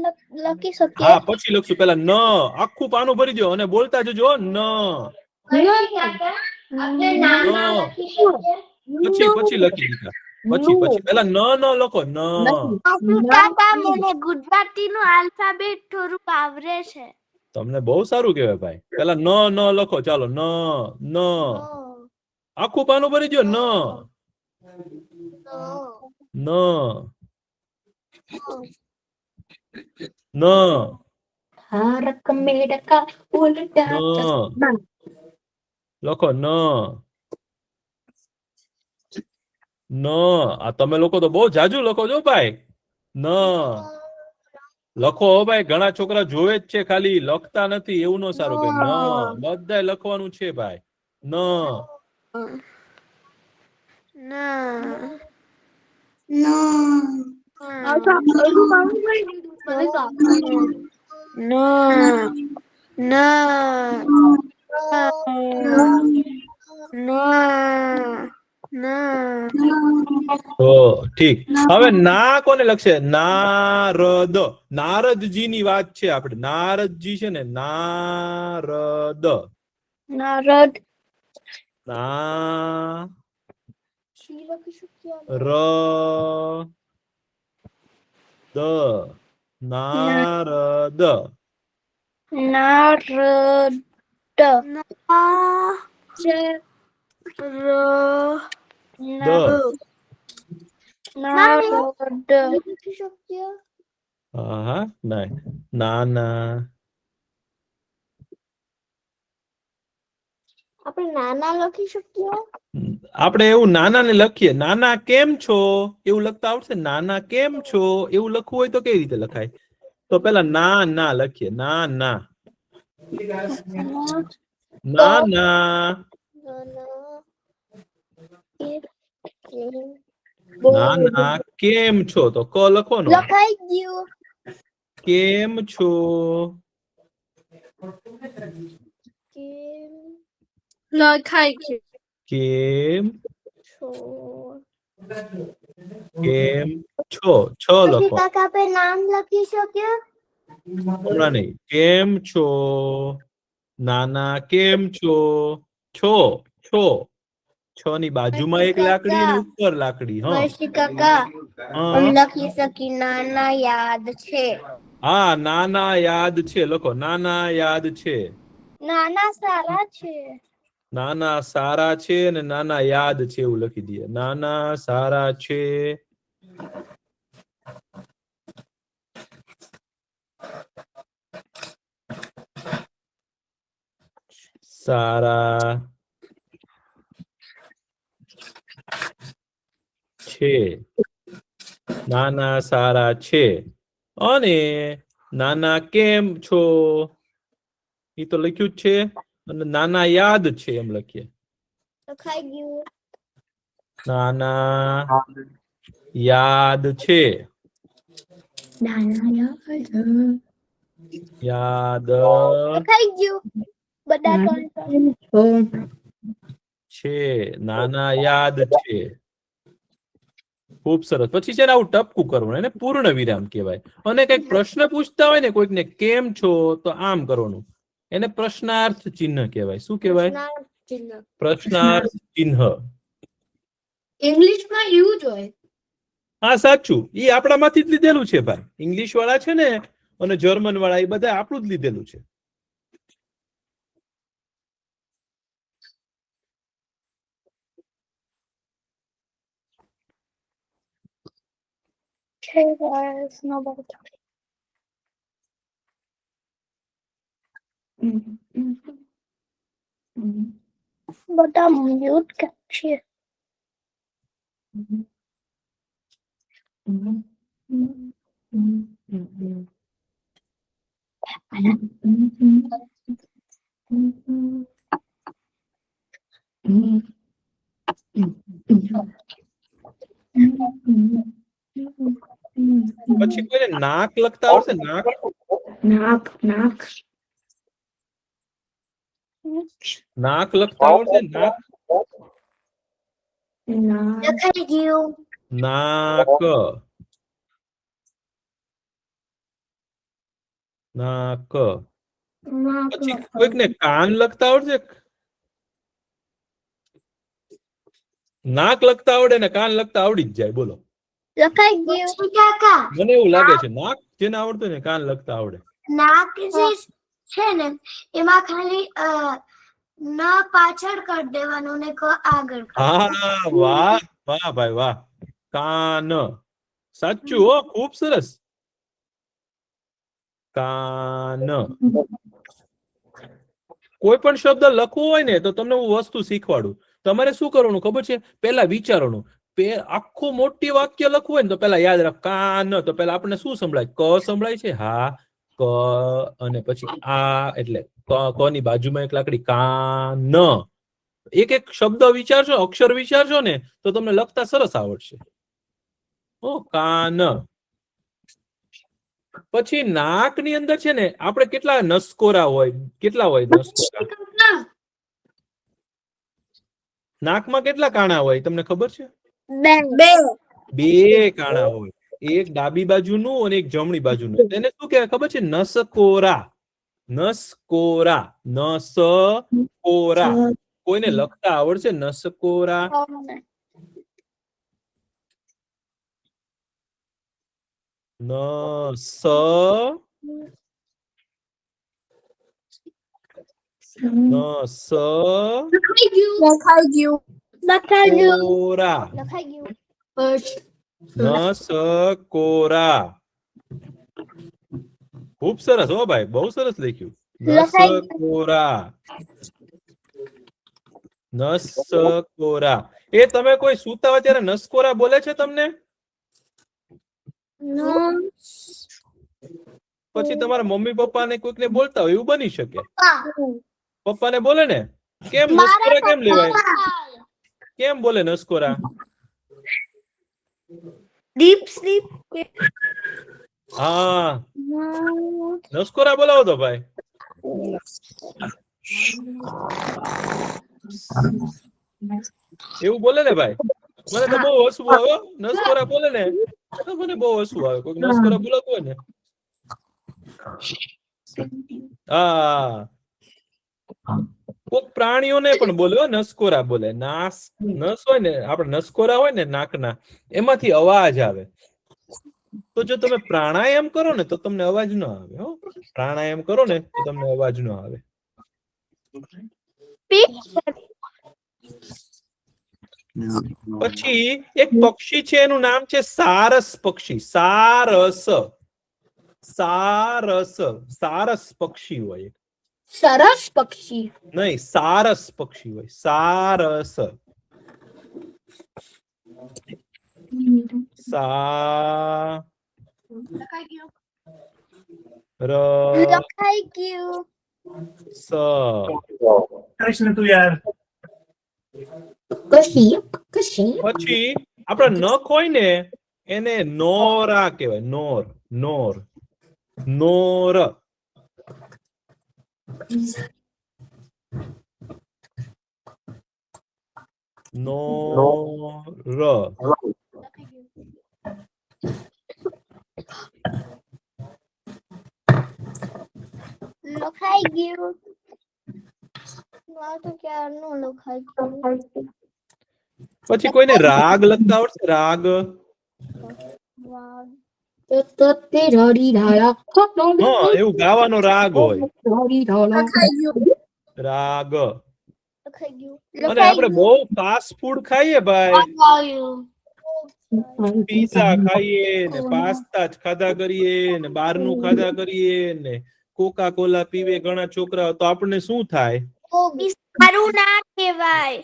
લખી શકીએ હા પછી લખશું પેલા ન આખું પાનું ભરી દો અને બોલતા જજો ન પછી લખી દીધા પછી પેલા ન લખો ન કાકા મને ગુજરાતી નું આલ્ફાબેટ થોડુંક આવડે છે તમને બહુ સારું કહેવાય ભાઈ પેલા ન લખો ચાલો ન આખું પાનું ભરી દો ન ન તારક મહેતા કા ઉલ્ટા ચશ્મા લખો ન આ તમે લોકો તો બહુ જાજુ લખો છો ભાઈ ન લખો ભાઈ ઘણા છોકરા જોવે જ છે ખાલી લખતા નથી એવું નો સારું કે ન બધાય લખવાનું છે ભાઈ ન તો ઠીક. હવે ના કોને લખશે? નારદ. નારદજીની વાત છે આપણે. નારદજી છે ને, નારદ. નારદ ના ર દ નારદ. નારદ નારદ હા નહીં. નાના આપણે નાના લખી શકીએ. આપણે એવું નાના ને લખીએ. નાના કેમ છો એવું લખતા આવડશે? નાના કેમ છો એવું લખવું હોય તો કઈ રીતે લખાય? તો પેલા ના ના લખીએ. ના ના ના ના ના કેમ છો? તો ક લખવાનો. લખાઈ ગયું. કેમ છો? લખાઈ ગયું. કેમ છો કેમ છો? છ લખો. કાકા આપણે નામ લખી શકીએ. હમણાં નહીં. કેમ છો? નાના કેમ છો? છો છો. છ ની બાજુમાં એક લાકડી અને ઉપર લાકડી. વર્ષી કાકા હા લખી શકી નાના યાદ છે. હા નાના યાદ છે લખો. નાના યાદ છે. નાના સારા છે. નાના સારા છે અને નાના યાદ છે એવું લખી દઈએ. નાના સારા છે. સારા છે. નાના સારા છે. અને નાના કેમ છો એ તો લખ્યું જ છે. અને નાના યાદ છે એમ લખીએ. લખાઈ ગયું. નાના યાદ છે. યાદ લખાઈ ગયું. બધા છે. નાના યાદ છે. ખૂબ સરસ. પછી છે ને આવું ટપકું કરવાનું. એને પૂર્ણ વિરામ કહેવાય. અને કઈક પ્રશ્ન પૂછતા હોય ને કોઈકને કેમ છો તો આમ કરવાનું. એને પ્રશ્નાર્થ ચિહ્ન કહેવાય. શું કહેવાય? પ્રશ્નાર્થ ચિહ્ન. ઇંગ્લિશમાં એવું જ હોય. હા સાચું. એ આપણામાંથી જ લીધેલું છે ભાઈ. ઇંગ્લિશ વાળા છે ને અને જર્મન વાળા એ બધા આપણું જ લીધેલું છે. બધા મ્યુટ કેમ છે? પછી કોઈને નાક લખતા આવડશે? નાક નાક લખતા આવડશે? નાક લખાઈ ગયું. નાક નાક. પછી કોઈકને કાન લખતા આવડશે? નાક લખતા આવડે ને કાન લખતા આવડી જ જાય. બોલો. લખાઈ ગયું. કાકા મને એવું લાગે છે નાક જેને આવડતું ને કાન લખતા આવડે. નાક જે છે ને એમાં ખાલી ન પાછળ કરી દેવાનું ને ક આગળ. હા વાહ વાહ ભાઈ વાહ. કાન. સાચું હો. ખૂબ સરસ. કાન. કોઈ પણ શબ્દ લખવો હોય ને તો તમને હું વસ્તુ શીખવાડું. તમારે શું કરવાનું ખબર છે? પેલા વિચારવાનું. આખું મોટી વાક્ય લખવું હોય ને તો પેલા યાદ રાખ. કાન. તો પેલા આપણને શું સંભળાય? ક સંભળાય છે. હા ક. અને પછી આ એટલે ક ની બાજુમાં એક લાકડી. કાન. એક એક શબ્દ વિચારશો, અક્ષર વિચારશો ને તો તમને લખતા સરસ આવડશે. ઓ કાન. પછી નાક ની અંદર છે ને આપણે કેટલા નસકોરા હોય? કેટલા હોય નસકોરા? નાકમાં કેટલા કાણા હોય તમને ખબર છે? બે. બે કાણા હોય, એક ડાબી બાજુનું અને એક જમણી બાજુનું. તેને શું કહેવાય ખબર છે? નસકોરા. નસકોરા. નસકોરા. કોઈને લખતા આવડશે? નસકોરા. નસકોરા. નસકોરા. ખૂબ સરસ હો ભાઈ, બહુ સરસ લખ્યું. નસકોરા. નસકોરા. એ તમે કોઈ સૂતા હોય ત્યારે નસકોરા બોલે છે તમને? પછી તમારા મમ્મી પપ્પા ને કોઈક ને બોલતા હોય એવું બની શકે. પપ્પા ને બોલે ને, કેમ નસકોરા કેમ લેવાય? કેમ બોલે નસકોરા? Deep sleep. હા, નસકોરા બોલાવો તો ભાઈ. એવું બોલે ને ભાઈ. મને તો બહુ હસવું આવે. નસકોરા બોલે ને તો મને બહુ હસવું આવે. કોઈ નસકોરા બોલાવતો હોય ને. હા, કોઈક પ્રાણીઓને પણ બોલે નસકોરા બોલે. નસ હોય ને, આપણે નસકોરા હોય ને નાકના, એમાંથી અવાજ આવે. તો જો તમે પ્રાણાયામ કરો ને તો તમને અવાજ ન આવે. હો, પ્રાણાયામ કરો ને તો તમને અવાજ ન આવે. પછી એક પક્ષી છે, એનું નામ છે સારસ પક્ષી. સારસ. સારસ. સારસ પક્ષી હોય. સરસ પક્ષી. નહીં, સારસ પક્ષી હોય. સારસ. સા લખાઈ ગયું. સ. કૃષ્ણ તું યાર. પછી આપડા નખ હોય ને એને નોરા કહેવાય. નોર. નોર. નોર. નોર. લખાઈ ગયું. આ તો ક્યારનું લખાઈ ગયું. પછી કોઈને રાગ લખતા આવડશે? રાગ. હા, એવું ગાવાનો રાગ હોય. રાગ. લખાઈ ગયું. અને આપણે બહુ ફાસ્ટ ફૂડ ખાઈએ ભાઈ, પીઝા ખાઈએ ને, પાસ્તા જ ખાધા કરીએ ને, બહારનું ખાધા કરીએ ને, કોકા કોલા પીવે ઘણા છોકરાઓ, તો આપણને શું થાય? સારું ના કહેવાય.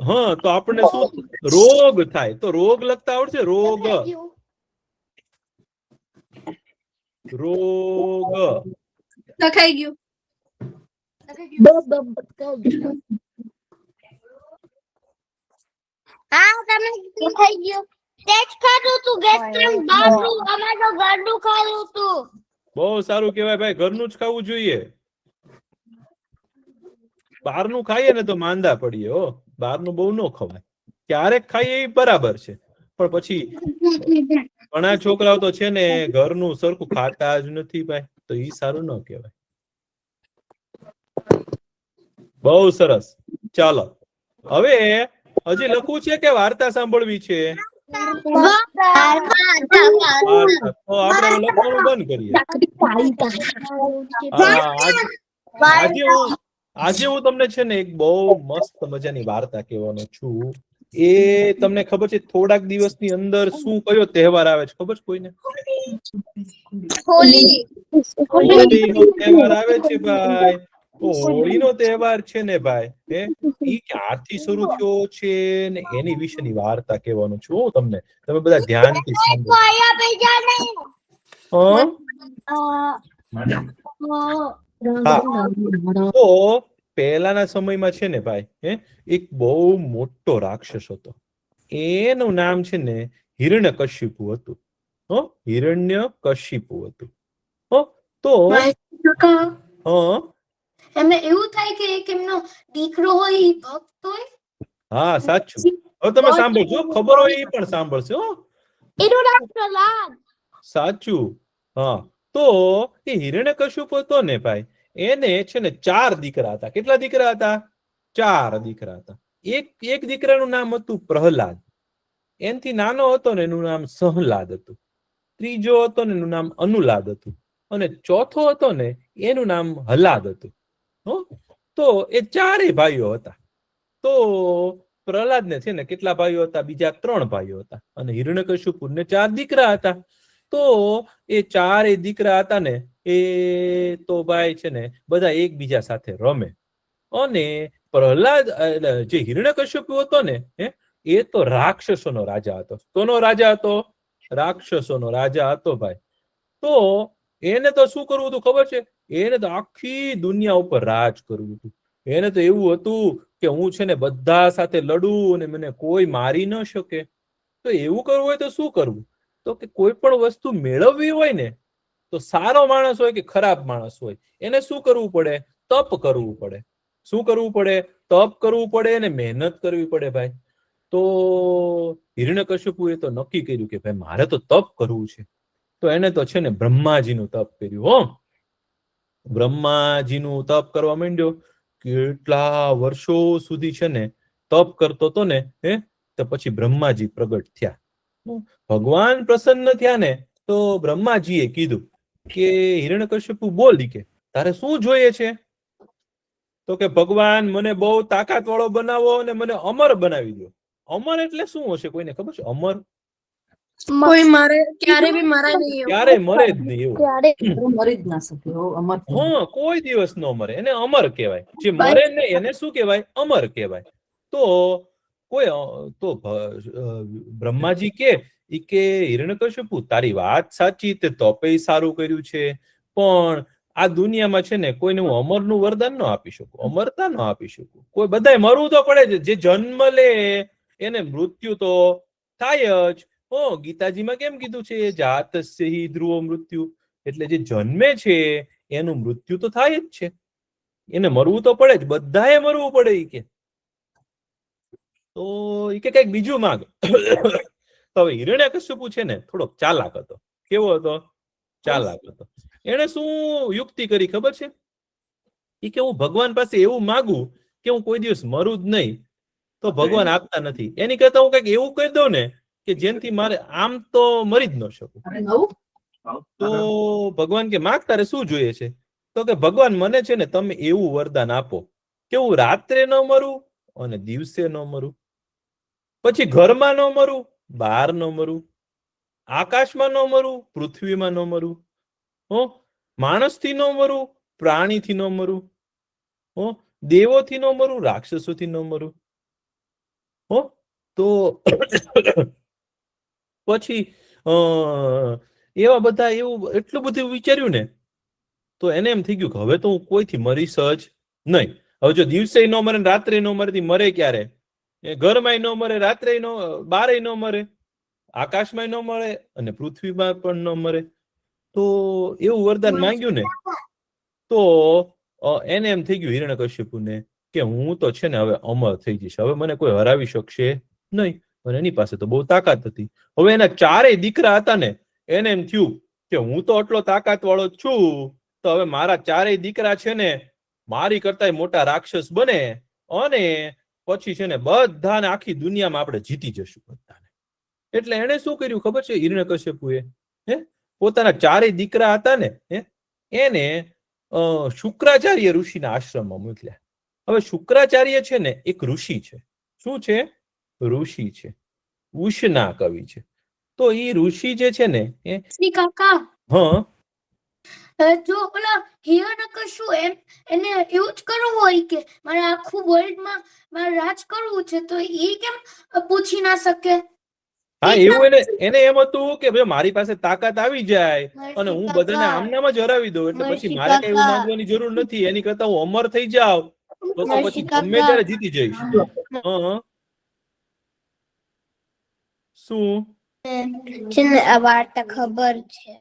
હા, તો આપણને શું રોગ થાય? તો રોગ લખતા આવડશે? રોગ. રોગ. લખાઈ ગયું. હા, તમે લખાઈ ગયું. તે જ ખાધું તું ગેસ્ટ્રિક બહારનું. અમારે તો ઘરનું ખાધું તું. બહુ સારું કહેવાય ભાઈ, ઘરનું જ ખાવું જોઈએ. બહારનું ખાઈએ ને તો માંદા પડીએ. હો, બહારનું બહુ ન ખવાય. ક્યારેક ખાઈએ એ બરાબર છે, પણ પછી ઘણા છોકરાઓ તો છે ને ઘરનું સરખું ખાતા જ નથી ભાઈ, તો ઈ સારું ન કહેવાય. બહુ સરસ. ચાલો, હવે હજી લખવું છે કે વાર્તા સાંભળવી છે? વાર્તા. તો આપણે હવે લખવાનું બંધ કરીએ. આજે હું તમને છે ને એક બહુ મસ્ત મજાની વાર્તા કહેવાનો છું. એ તમને ખબર છે થોડાક દિવસની અંદર શું કયો તહેવાર આવે છે? ખબર છે કોઈને? હોળીનો તહેવાર આવે છે ભાઈ. તો હોળીનો તહેવાર છે ને ભાઈ, ઈ ક્યારથી શરૂ થયો છે ને એની વિશેની વાર્તા કહેવાનું છું હું તમને. તમે બધા ધ્યાનથી સાંભળો. તો પહેલાના સમયમાં છે ને ભાઈ, એક બહુ મોટો રાક્ષસ હતો. એનું નામ છે ને હિરણ્યકશિપુ હતું. હિરણ્યકશિપુ હતું. તો એમને એવું થાય કે એક એમનો દીકરો હોય ઈ ભક્ત હોય. હા સાચું. હવે તમે સાંભળજો, ખબર હોય એ પણ સાંભળશે હો. એનું નામ પ્રહલાદ. સાચું. હા, તો એ હિરણ્યકશ્યપ હતો ને ભાઈ, એને છે ને 4 દીકરા હતા. કેટલા દીકરા હતા? 4 દીકરા હતા. એક દીકરાનું નામ હતું પ્રહલાદ, એનથી નાનો હતો ને એનું નામ સહલાદ હતું, ત્રીજો હતો ને એનું નામ અનુલાદ હતું, અને ચોથો હતો ને એનું નામ હલાદ હતું. તો એ 4 ભાઈઓ હતા. તો પ્રહલાદ ને છે ને કેટલા ભાઈઓ હતા? બીજા 3 ભાઈઓ હતા. અને હિરણ્યકશ્યપને 4 દીકરા હતા. તો એ 4 દીકરા હતા ને એ તો ભાઈ છે ને બધા એકબીજા સાથે રમે. અને પ્રહલાદ જે હિરણ્યકશ્યપ હતો ને એ તો રાક્ષસોનો રાજા હતો. કોનો રાજા હતો? રાક્ષસોનો રાજા હતો ભાઈ. તો એને તો શું કરવું હતું ખબર છે? એને તો આખી દુનિયા ઉપર રાજ કરવું હતું. એને તો એવું હતું કે હું છે ને બધા સાથે લડું અને મને કોઈ મારી ન શકે. તો એવું કરવું હોય તો શું કરવું? તો કે કોઈ પણ વસ્તુ મેળવવી હોય ને, તો સારો માણસ હોય કે ખરાબ માણસ હોય, એને શું કરવું પડે? તપ કરવું પડે. શું કરવું પડે? તપ કરવું પડે અને મહેનત કરવી પડે ભાઈ. તો હિરણ્યકશ્યપુએ તો નક્કી કર્યું કે ભાઈ મારે તો તપ કરવું છે. તો એને તો છે ને બ્રહ્માજીનું તપ કર્યું. હો, બ્રહ્માજીનું તપ કરવા માંડ્યો. કેટલા વર્ષો સુધી છે ને તપ કરતો હતો ને તો પછી બ્રહ્માજી પ્રગટ થયા. ભગવાન પ્રસન્ન થયા ને તો બ્રહ્માજીએ કીધું કે હિરણ્યકશ્યપુ બોલી કે તારે શું જોઈએ છે? તો કે ભગવાન મને બહુ તાકાત વાળો બનાવો અને મને અમર બનાવી દો. અમર એટલે શું હશે? કોઈને ખબર છે? અમર કોઈ મારે ક્યારે બી મરાય નહીં એવું. ક્યારે મરે જ નહીં એવું. મરી જ ના શકે અમર. હા, કોઈ દિવસ ન મરે, એને અમર કહેવાય. જે મરે નહીં એને શું કહેવાય? અમર કહેવાય. તો કોઈ તો બ્રહ્માજી કે હિરણ્યકશ્યપુ તારી વાત સાચી, તે તપે સારું કર્યું છે, પણ આ દુનિયામાં છે ને કોઈને હું અમરનું વરદાન ન આપી શકું, અમરતા ન આપી શકું. કોઈ બધાય મરવું તો પડે છે. જે જન્મ લે એને મૃત્યુ તો થાય જ. ગીતાજીમાં કેમ કીધું છે? જાતસ્ય હિ ધ્રુવો મૃત્યુ. એટલે જે જન્મે છે એનું મૃત્યુ તો થાય જ છે. એને મરવું તો પડે જ, બધાએ મરવું પડે. ઈ કે તો ઈ કે કઈક બીજું માંગ. તો હવે હિરણ્યકશ્યપુ છે ને થોડોક ચાલાક હતો. કેવો હતો? ચાલાક હતો. એને શું યુક્તિ કરી ખબર છે? ઈ કે હું ભગવાન પાસે એવું માંગુ કે હું કોઈ દિવસ મરું જ નહીં, તો ભગવાન આપતા નથી. એની કરતા હું કઈક એવું કહી દઉં ને કે જેનથી મારે આમ તો મરી જ ન શકું. તો ભગવાન કે માગ તારે શું જોઈએ છે? તો કે ભગવાન મને છે ને તમે એવું વરદાન આપો કે હું રાત્રે ન મરું અને દિવસે ન મરું, પછી ઘરમાં ન મરું, બહાર ન મરું, આકાશમાં ન મરું, પૃથ્વીમાં ન મરું, માણસથી ન મરું, પ્રાણીથી ન મરું, દેવોથી ન મરું, રાક્ષસોથી ન મરું. તો પછી એવા બધા એવું એટલું બધું વિચાર્યું ને તો એને એમ થઈ ગયું કે હવે તો હું કોઈથી મરીશ જ નહીં. હવે જો દિવસે ન મરે, રાત્રે ન મરે, મરે ક્યારે? ઘરમાં ન મરે, રાત્રે ન, બારે ન મરે, આકાશમાં ન મળે અને પૃથ્વીમાં પણ ન મરે. તો એવું વરદાન માંગ્યું ને તો એને એમ થઈ ગયું હિરણ્યકશ્યપુને કે હું તો છે ને હવે અમર થઈ જઈશ, હવે મને કોઈ હરાવી શકશે નહીં. અને એની પાસે તો બહુ તાકાત હતી. હવે એના 4 દીકરા હતા ને એને એમ થયું કે હું તો આટલો તાકાત વાળો છું, તો હવે મારા 4 દીકરા છે ને મારી કરતા મોટા રાક્ષસ બને અને પછી છે ને બધાને આખી દુનિયામાં આપણે જીતી જશું બધાને. એટલે એને શું કર્યું ખબર છે? હિરણ્યકશ્યપુએ પોતાના 4 દીકરા હતા ને એને શુક્રાચાર્ય ઋષિના આશ્રમમાં મોકલ્યા. હવે શુક્રાચાર્ય છે ને એક ઋષિ છે. શું છે? ઋષિ છે, ઉષ્ના કવિ છે. તો એ ઋષિ જે છે ને કાકા હા જો ઓલા હિરણ્યકશ્યપુ એને એવું જ કરવું હોય કે મારે આખું વર્લ્ડમાં મારે રાજ કરવું છે, તો એ કેમ પૂછી ના શકે? હા, એવું એને એમ હતું કે ભાઈ મારી પાસે તાકાત આવી જાય અને હું બધાને આમનામ જ હરાવી દઉં, એટલે પછી મારે કઈ એવું માંગવાની જરૂર નથી. એની કરતા હું અમર થઈ જાઉં તો પછી ગમે ત્યારે જીતી જઈશ. શું છે ને આ વાર્તા ખબર છે.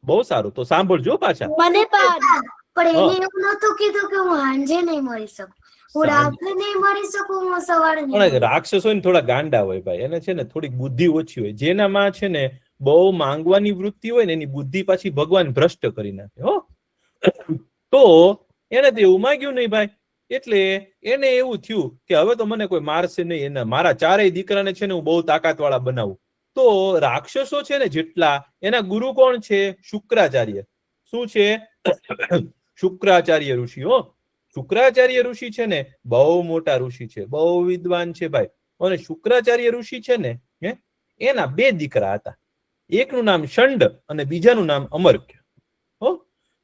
બહુ સારું, તો સાંભળજો પાછા. મને પણ પણ હા. એને એવું નતું કીધું કે હું સાંજે નહીં મળી શકું, હું સાંજે. રાત્રે નહીં મળી શકું, હું સવારે નહીં પણ મળી રાક્ષસ હોય ને થોડા ગાંડા હોય ભાઈ, એને છે ને થોડીક બુદ્ધિ ઓછી હોય. જેનામાં છે ને બહુ માંગવાની વૃત્તિ હોય ને એની બુદ્ધિ પાછી ભગવાન ભ્રષ્ટ કરી નાખે હો. તો એને તો એવું માંગ્યું નહીં ભાઈ, એટલે એને એવું થયું કે હવે તો મને કોઈ મારશે નહીં, એના મારા ચારેય દીકરાને છે ને હું બહુ તાકાત વાળા બનાવું. તો રાક્ષસો છે ને જેટલા, એના ગુરુ કોણ છે? શુક્રાચાર્ય. શું છે? શુક્રાચાર્ય ઋષિ હો. શુક્રાચાર્ય ઋષિ છે ને બહુ મોટા ઋષિ છે, બહુ વિદ્વાન છે ભાઈ. અને શુક્રાચાર્ય ઋષિ છે ને એના 2 દીકરા હતા. એકનું નામ શંડ અને બીજાનું નામ અમર્ક્ય. હો,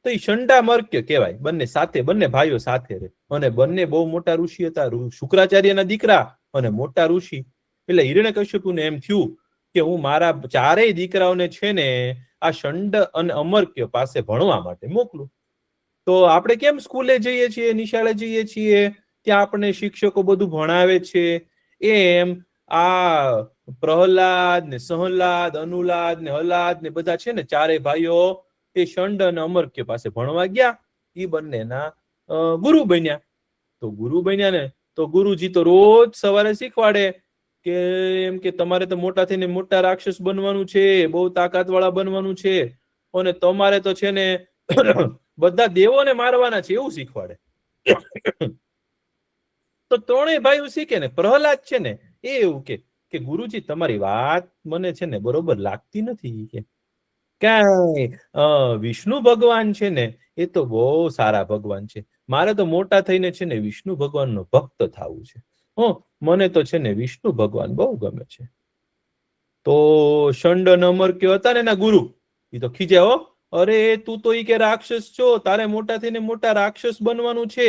તો એ શંડામર્ક્ય કહેવાય. બંને ભાઈઓ સાથે રહે અને બંને બહુ મોટા ઋષિ હતા. શુક્રાચાર્યના દીકરા અને મોટા ઋષિ. એટલે હિરણ્યકશ્યપુને એમ થયું કે હું મારા ચારેય દીકરાઓને છે ને આ શંડ અને અમર્ક્ય પાસે ભણવા માટે મોકલું. તો આપણે કેમ સ્કૂલે જઈએ છીએ, નિશાળે જઈએ છીએ, ત્યાં આપણને શિક્ષકો બધું ભણાવે છે, એમ આ પ્રહલાદ ને સહલાદ, અનુલાદ ને હલાદ ને બધા છે ને ચારે ભાઈઓ એ શંડ અને અમર્ક્ય પાસે ભણવા ગયા. એ બંનેના ગુરુ બન્યા. તો ગુરુ બન્યા ને તો ગુરુજી તો રોજ સવારે શીખવાડે કે એમ કે તમારે તો મોટા થઈને મોટા રાક્ષસ બનવાનું છે, બહુ તાકાત વાળા બનવાનું છે, અને તમારે તો છે ને બધા દેવોને મારવાના છે, એવું શીખવાડે. તો ત્રણેય ભાઈઓ શીખે ને. પ્રહલાદ છે ને એ એવું કે ગુરુજી તમારી વાત મને છે ને બરોબર લાગતી નથી. કે કાંઈ વિષ્ણુ ભગવાન છે ને એ તો બહુ સારા ભગવાન છે, મારે તો મોટા થઈને છે ને વિષ્ણુ ભગવાનનો ભક્ત થવું છે. મને તો છે ને વિષ્ણુ ભગવાન બહુ ગમે છે. તો શંડ અને અમર્ક્ય હતા ને એના ગુરુ, એ તો ખીજ્યા હો. અરે તું તો ઈ કે રાક્ષસ છો, તારે મોટા થઈને મોટા રાક્ષસ બનવાનું છે,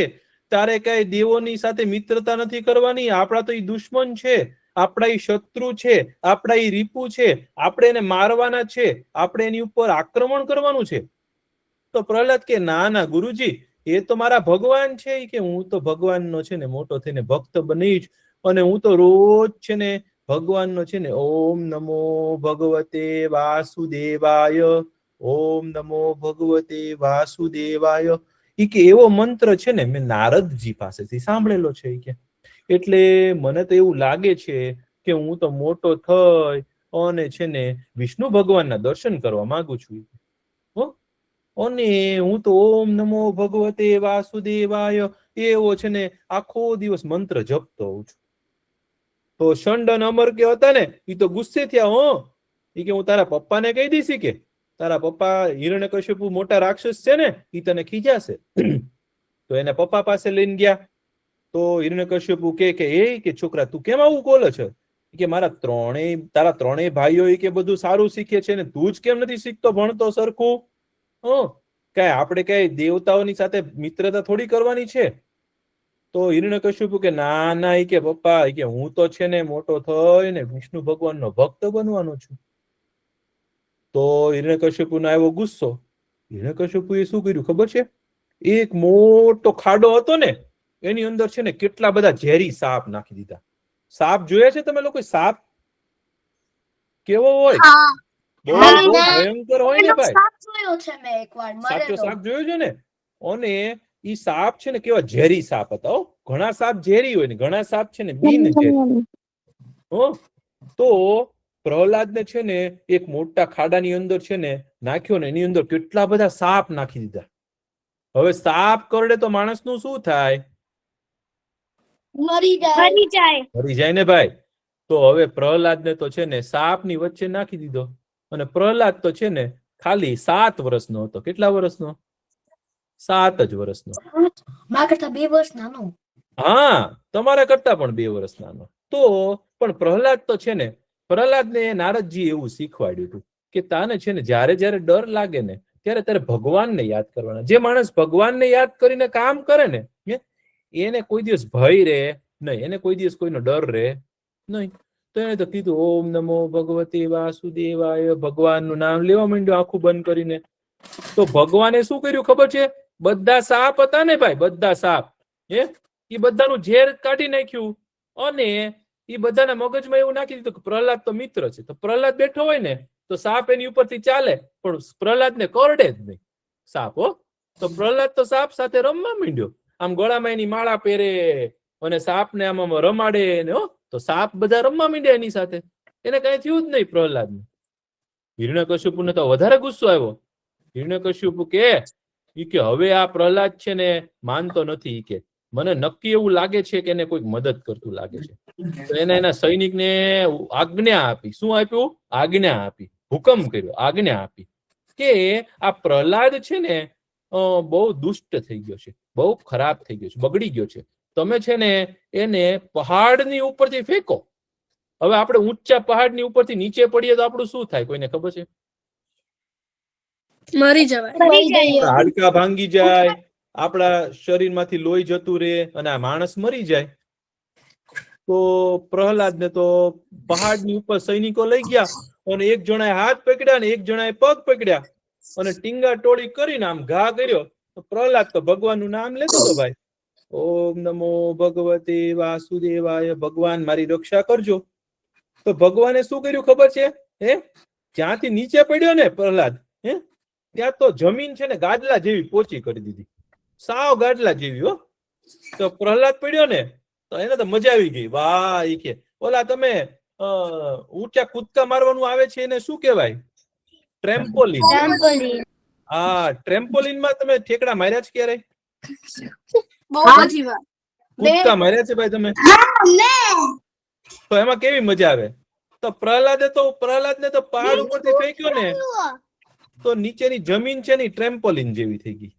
તારે કઈ દેવોની સાથે મિત્રતા નથી કરવાની, આપણા તો ઈ દુશ્મન છે, આપણા ઈ શત્રુ છે, આપણા ઈ રીપુ છે, આપણે એને મારવાના છે, આપણે એની ઉપર આક્રમણ કરવાનું છે. તો પ્રહલાદ કે ના ના ગુરુજી, એ તો મારા ભગવાન છે, કે હું તો ભગવાનનો છે ને મોટો થઈને ભક્ત બનીશ, અને હું તો રોજ છે ને ભગવાનનો છે ને ઓમ નમો ભગવતે વાસુદેવાય, ઓમ નમો ભગવતે વાસુદેવાય, ઈ કે એવો મંત્ર છે ને મેં નારદજી પાસેથી સાંભળેલો છે. ઈ કે એટલે મને તો એવું લાગે છે કે હું તો મોટો થઈ અને છે ને વિષ્ણુ ભગવાનના દર્શન કરવા માંગુ છું. અને હું તો ઓમ નમો ભગવતે વાસુદેવાય એવો છે ને આખો દિવસ મંત્ર જપતો હોઉં છું. તો શંડ અને અમર્ક્ય હતા ને એ તો ગુસ્સે થયા. એ કે હું તારા પપ્પાને કહી દઈશ કે તારા પપ્પા હિરણ્યકશ્યપુ મોટા રાક્ષસ છે ને એ તને ખીજાશે. તો એને પપ્પા પાસે લઈને ગયા. તો હિરણ્યકશ્યપુ કે છોકરા તું કેમ આવું બોલે છે? કે તારા ત્રણેય ભાઈઓ કે બધું સારું શીખે છે ને તું જ કેમ નથી શીખતો, ભણતો સરખું? કઈ આપણે કઈ દેવતાઓની સાથે મિત્રતા થોડી કરવાની છે. તો હિરણ્યકશ્યપુ કે ના ના કે પપ્પા કે હું તો છે ને મોટો થઈને વિષ્ણુ ભગવાનનો ભક્ત બનવાનો છું. તો હિરણ્યકશ્યપુનો આવ્યો ગુસ્સો. હિરણ્યકશ્યપુએ શું કર્યું ખબર છે? એક મોટો ખાડો હતો ને એની અંદર છે ને કેટલા બધા ઝેરી સાપ નાખી દીધા. સાપ જોયા છે તમે લોકો? સાપ કેવો હોય? બહુ ભયંકર હોય ને ભાઈ. સાપ જોયો છે મેં એકવાર, સાચો સાપ જોયો છે ને. અને ઈ સાપ છે ને કેવા ઝેરી સાપ હતા. ઘણા સાપ ઝેરી હોય ને ઘણા સાપ છે ને બિન ઝેરી. તો પ્રહલાદ ને છે ને એક મોટા ખાડાની અંદર છે ને નાખ્યો ને એની અંદર કેટલા બધા સાપ નાખી દીધા. હવે સાપ કરડે તો માણસનું શું થાય? મરી જાય ને ભાઈ. તો હવે પ્રહલાદ ને તો છે ને સાપની વચ્ચે નાખી દીધો. અને પ્રહલાદ તો છે ને ખાલી 7 વર્ષનો હતો. કેટલા વર્ષનો? 7 જ વર્ષનો. મારા કરતા 2 વર્ષ નાનો. હા, તમારા કરતા પણ 2 વર્ષ નાનો. તો પણ પ્રહલાદ તો છે ને પ્રહલાદને નારદજી એવું શીખવાડ્યું હતું કે તાને છે ને જ્યારે જ્યારે ડર લાગે ને ત્યારે તારે ભગવાનને યાદ કરવાના. જે માણસ ભગવાનને યાદ કરીને કામ કરે ને એને કોઈ દિવસ ભય રહે નહીં, એને કોઈ દિવસ કોઈનો ડર રહે નહીં. તો એને તો કીધું ઓમ નમો ભગવતે વાસુદેવાય, ભગવાનનું નામ લેવા માંડ્યો આંખું બંધ કરીને. તો ભગવાને શું કર્યું ખબર છે? બધા સાપ હતા ને ભાઈ, બધા સાપ એ બધાનું ઝેર કાઢી નાખ્યું અને એ બધાના મગજમાં એવું નાખી દીધું કે પ્રહલાદ તો મિત્ર છે. તો પ્રહલાદ બેઠો હોય ને તો સાપ એની ઉપરથી ચાલે પણ પ્રહલાદને કરડે જ નહીં સાપ. તો પ્રહલાદ તો સાપ સાથે રમવા માંડ્યો. આમ ગળામાં એની માળા પહેરે અને સાપને આમ રમાડે ને તો સાપ બધા રમવા માંડ્યા એની સાથે. એને કઈ થયું જ નહીં પ્રહલાદને. હિરણ્યકશ્યપુને તો વધારે ગુસ્સો આવ્યો. હિરણ્યકશ્યપુ કે હવે આ પ્રહલાદ છે ને માનતો નથી, કે મને નક્કી એવું લાગે છે કે એને કોઈક મદદ કરતું લાગે છે. તો એને એના સૈનિકને આજ્ઞા આપી. શું આપ્યું? આજ્ઞા આપી, હુકમ કર્યો, આજ્ઞા આપી કે આ પ્રહલાદ છે ને બહુ દુષ્ટ થઈ ગયો છે, બહુ ખરાબ થઈ ગયો છે, બગડી ગયો છે. તમે છે ને એને પહાડની ઉપરથી ફેંકો. હવે આપણે ઊંચા પહાડની ઉપરથી નીચે પડીએ તો આપણું શું થાય? કોઈને ખબર છે? મરી જવાય. હાડકા ભાંગી જાય, આપણા શરીરમાંથી લોહી જતું રહે અને આ માણસ મરી જાય. તો પ્રહલાદને તો પહાડની ઉપર સૈનિકો લઈ ગયા અને એક જણાએ હાથ પકડ્યા ને એક જણાએ પગ પકડ્યા અને ટીંગા ટોળી કરીને આમ ઘા કર્યો. તો પ્રહલાદ તો ભગવાનનું નામ લેતો હતો ભાઈ, ઓમ નમો ભગવતે વાસુદેવાય, ભગવાન મારી રક્ષા કરજો. તો ભગવાને શું કર્યું ખબર છે? જ્યાંથી નીચે પડ્યો ને પ્રહલાદ, ત્યાં તો જમીન છે ને ગાદલા જેવી પોચી કરી દીધી, સાવ ગાદલા જેવી. તો પ્રહલાદ પડ્યો ને તો એને તો મજા આવી ગઈ. વાહ! ઈ કે ઓલા તમે ઊંચા કૂદકા મારવાનું આવે છે એને શું કહેવાય? ટ્રેમ્પોલિન. હા, ટ્રેમ્પોલિન માં તમે ઠેકડા માર્યા છે ક્યારે? કૂદકા માર્યા છે ભાઈ તમે? તો એમાં કેવી મજા આવે? તો પ્રહલાદને તો પહાડ ઉપરથી ફેંક્યો ને તો નીચેની જમીન છે ને ટ્રેમ્પોલિન જેવી થઈ ગઈ.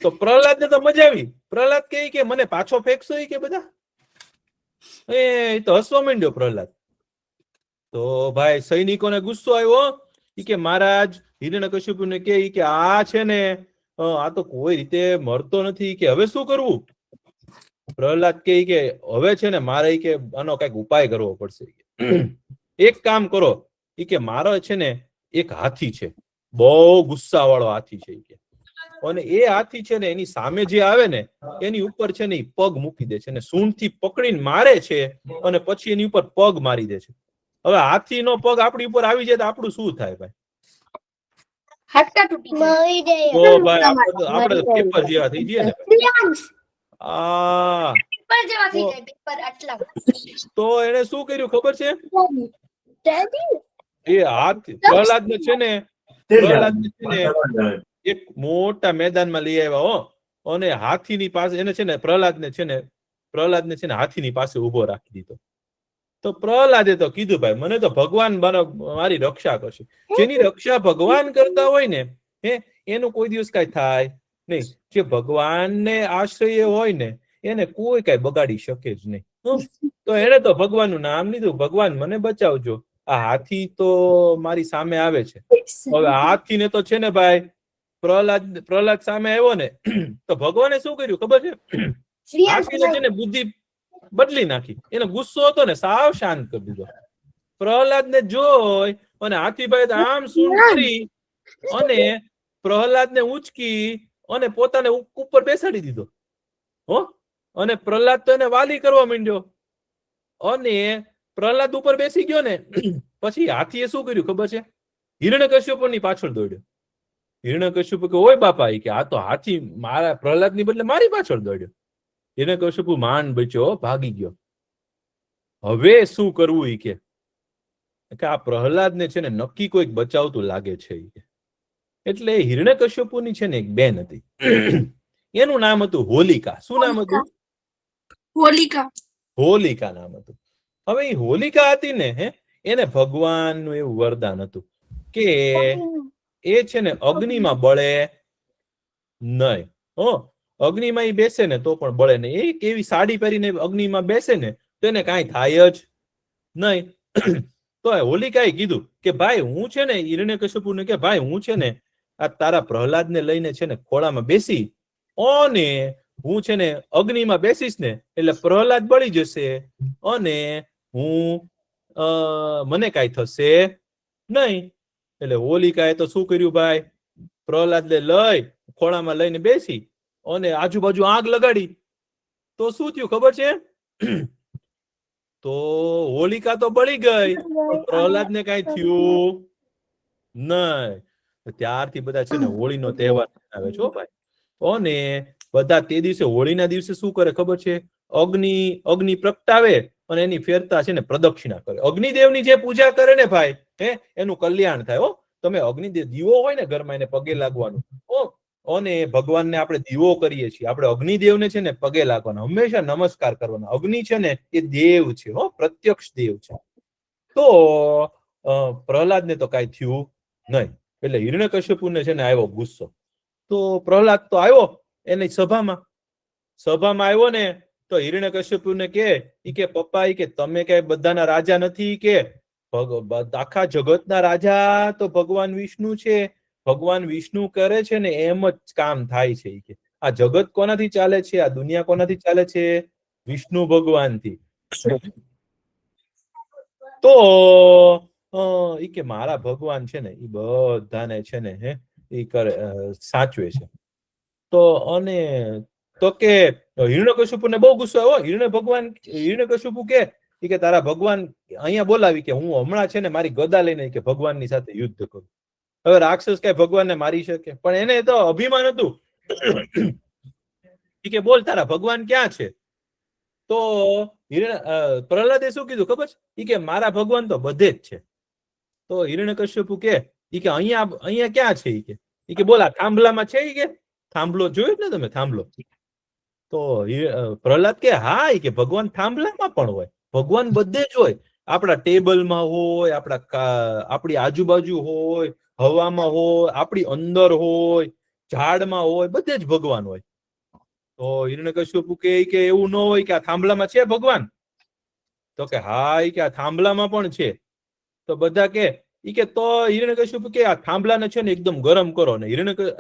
તો પ્રહલાદને તો મજા આવી. પ્રહલાદ કહે કે મને પાછો ફેંકશો કે બધા? એ તો હસવા માંડ્યો પ્રહલાદ. તો ભાઈ સૈનિકોને ગુસ્સો આવ્યો કે મહારાજ હિરણ્યકશ્યપુને કે આ છે ને આ તો કોઈ રીતે મરતો નથી, કે હવે શું કરવું? પ્રહલાદ કે હવે છે ને મારે કે આનો કઈક ઉપાય કરવો પડશે. એક કામ કરો, કે મારો છે ને એક હાથી છે, બહુ ગુસ્સા વાળો હાથી છે, અને એ હાથી છે ને એની સામે જે આવે ને એની ઉપર છે ને પગ મૂકી દે છે ને સૂંઢથી પકડીને મારે છે અને પછી એની ઉપર પગ મારી દે છે. હવે હાથીનો પગ આપણી ઉપર આવી જાય તો આપણું શું થાય ભાઈ? હાડકા તૂટી જાય. તો ભાઈ આપણે પેપર જેવા થઈ જઈએ ને. પેપર જેવા થઈ જાય, પેપર આટલા. તો એને શું કર્યું ખબર છે? એ હાથી પ્રહલાદને છે ને એક મોટા મેદાનમાં લઈ આવ્યા અને હાથીની પાસે એને છે ને પ્રહલાદને છે ને હાથીની પાસે ઉભો રાખી દીધો. તો પ્રહલાદે તો કીધું ભાઈ મને તો ભગવાન મારી રક્ષા કરશે. જેની રક્ષા ભગવાન કરતા હોય ને એનું કોઈ દિવસ કઈ થાય નહીં. જે ભગવાનને આશ્રય હોય ને એને કોઈ કઈ બગાડી શકે જ નહીં. તો એને તો ભગવાનનું નામ લીધું, ભગવાન મને બચાવજો, આ હાથી તો મારી સામે આવે છે. હવે હાથીને તો છે ને ભાઈ પ્રહલાદ સામે આવ્યો ને તો ભગવાને શું કર્યું ખબર છે? હાથીને છે ને બુદ્ધિ બદલી નાખી. એનો ગુસ્સો હતો ને સાવ શાંત કરી દીધો. પ્રહલાદને જોઈ અને હાથીભાઈ આમ સૂંઢ કરી અને પ્રહલાદને ઉંચકી અને પોતાને ઉપર બેસાડી દીધો. અને પ્રહલાદ તો એને વાલી કરવા માંડ્યો અને પ્રહલાદ ઉપર બેસી ગયો ને પછી હાથીએ શું કર્યું ખબર છે? હિરણ્યકશ્યપુની પાછળ દોડ્યો. હિરણ્યકશ્યપુ કે ઓય બાપા, કે આ તો હાથી મારા પ્રહલાદની બદલે મારી પાછળ દોડ્યો. હિરણ્યકશ્યપુ માંડ બચ્યો, ભાગી ગયો. હવે શું કરવું? કે આ પ્રહલાદને છે ને નક્કી કોઈક બચાવતું લાગે છે. એટલે હિરણ્યકશ્યપુની છે ને એક બેન હતી, એનું નામ હતું હોલિકા. શું નામ હતું? હોલિકા નામ હતું. હવે એ હોલિકા હતી ને એને ભગવાનનું એવું વરદાન હતું કે એ છે ને અગ્નિમાં બળે નહીં. અગ્નિમાં એ બેસે ને તો પણ બળે નહીં. એ કેવી સાડી પહેરીને અગ્નિમાં બેસે ને તો એને કાંઈ થાય જ નહીં. તો હોલિકાએ કીધું કે ભાઈ હું છે ને હિરણ્યકશ્યપુને કે ભાઈ હું છે ને આ તારા પ્રહલાદને લઈને છે ને ખોળામાં બેસી અને હું છે ને અગ્નિમાં બેસીશ ને એટલે પ્રહલાદ બળી જશે અને મને કાંઈ થશે નહીં. એટલે હોલિકાએ તો શું કર્યું ભાઈ? પ્રહલાદને લઈ ખોળામાં લઈને બેસી અને આજુબાજુ આગ લગાડી. તો શું થયું ખબર છે? તો હોલિકા તો બળી ગઈ પણ પ્રહલાદને કાંઈ થયું નહીં. ત્યારથી બધા છે ને હોળીનો તહેવાર આવે છે ભાઈ. અને બધા તે દિવસે હોળીના દિવસે શું કરે ખબર છે? અગ્નિ પ્રગટાવે અને એની ફેરતા છે ને પ્રદક્ષિણા કરે. અગ્નિદેવની જે પૂજા કરે ને ભાઈ, એનું કલ્યાણ થાય. તમે અગ્નિદેવ દીવો હોય ને ઘરમાં, એને પગે લાગવાનું. અને ભગવાનને આપણે દીવો કરીએ છીએ, આપણે અગ્નિદેવને છે ને પગે લાગવાના, હંમેશા નમસ્કાર કરવાના. અગ્નિ છે ને એ દેવ છે, પ્રત્યક્ષ દેવ છે. તો પ્રહલાદને તો કાંઈ થયું નહીં. એટલે હિરણ્યકશ્યપુને છે ને આવ્યો ગુસ્સો. તો પ્રહલાદ તો આવ્યો એની સભામાં આવ્યો ને, તો હિરણ્યકશ્યપુને કે પપ્પા, કે તમે કઈ બધાના રાજા નથી, કે આખા જગતના રાજા તો ભગવાન વિષ્ણુ છે. ભગવાન વિષ્ણુ કરે છે ને એમ જ કામ થાય છે. કે આ જગત કોનાથી ચાલે છે? આ દુનિયા કોનાથી ચાલે છે? વિષ્ણુ ભગવાનથી. તો કે મારા ભગવાન છે ને એ બધાને છે ને એ કરે, સાચવે છે. તો અને તો કે હિરણ્યકશ્યપુને બહુ ગુસ્સો આવ્યો. હિરણ્યકશ્યપુ કે તારા ભગવાન અહીંયા બોલાવી, કે હું હમણાં છે ને મારી ગદા લઈને કે ભગવાનની સાથે યુદ્ધ કરું. હવે રાક્ષસ કઈ ભગવાનને મારી શકે? પણ એને તો અભિમાન હતું. કે બોલ, તારા ભગવાન ક્યાં છે? તો પ્રહલાદે શું કીધું ખબર છે? કે મારા ભગવાન તો બધે જ છે. તો હિરણ્યકશ્યપુ કે અહીંયા ક્યાં છે? કે બોલ, આ થાંભલામાં છે. કે થાંભલો જોયો ને તમે? થાંભલો. તો પ્રહલાદ કે હા, કે ભગવાન થાંભલામાં પણ હોય, ભગવાન બધે જ હોય. આપણા ટેબલમાં હોય, આપણી આજુબાજુ હોય, હવામાં હોય, આપણી અંદર હોય, ઝાડમાં હોય, બધે જ ભગવાન હોય. તો હિરણ્યકશ્યપુ કે એવું ન હોય, કે આ થાંભલામાં છે ભગવાન? તો કે હા, કે આ થાંભલામાં પણ છે. તો બધા કે તો હિરણ્યકશ્યપુ કે આ થાંભલાને છે ને એકદમ ગરમ કરો ને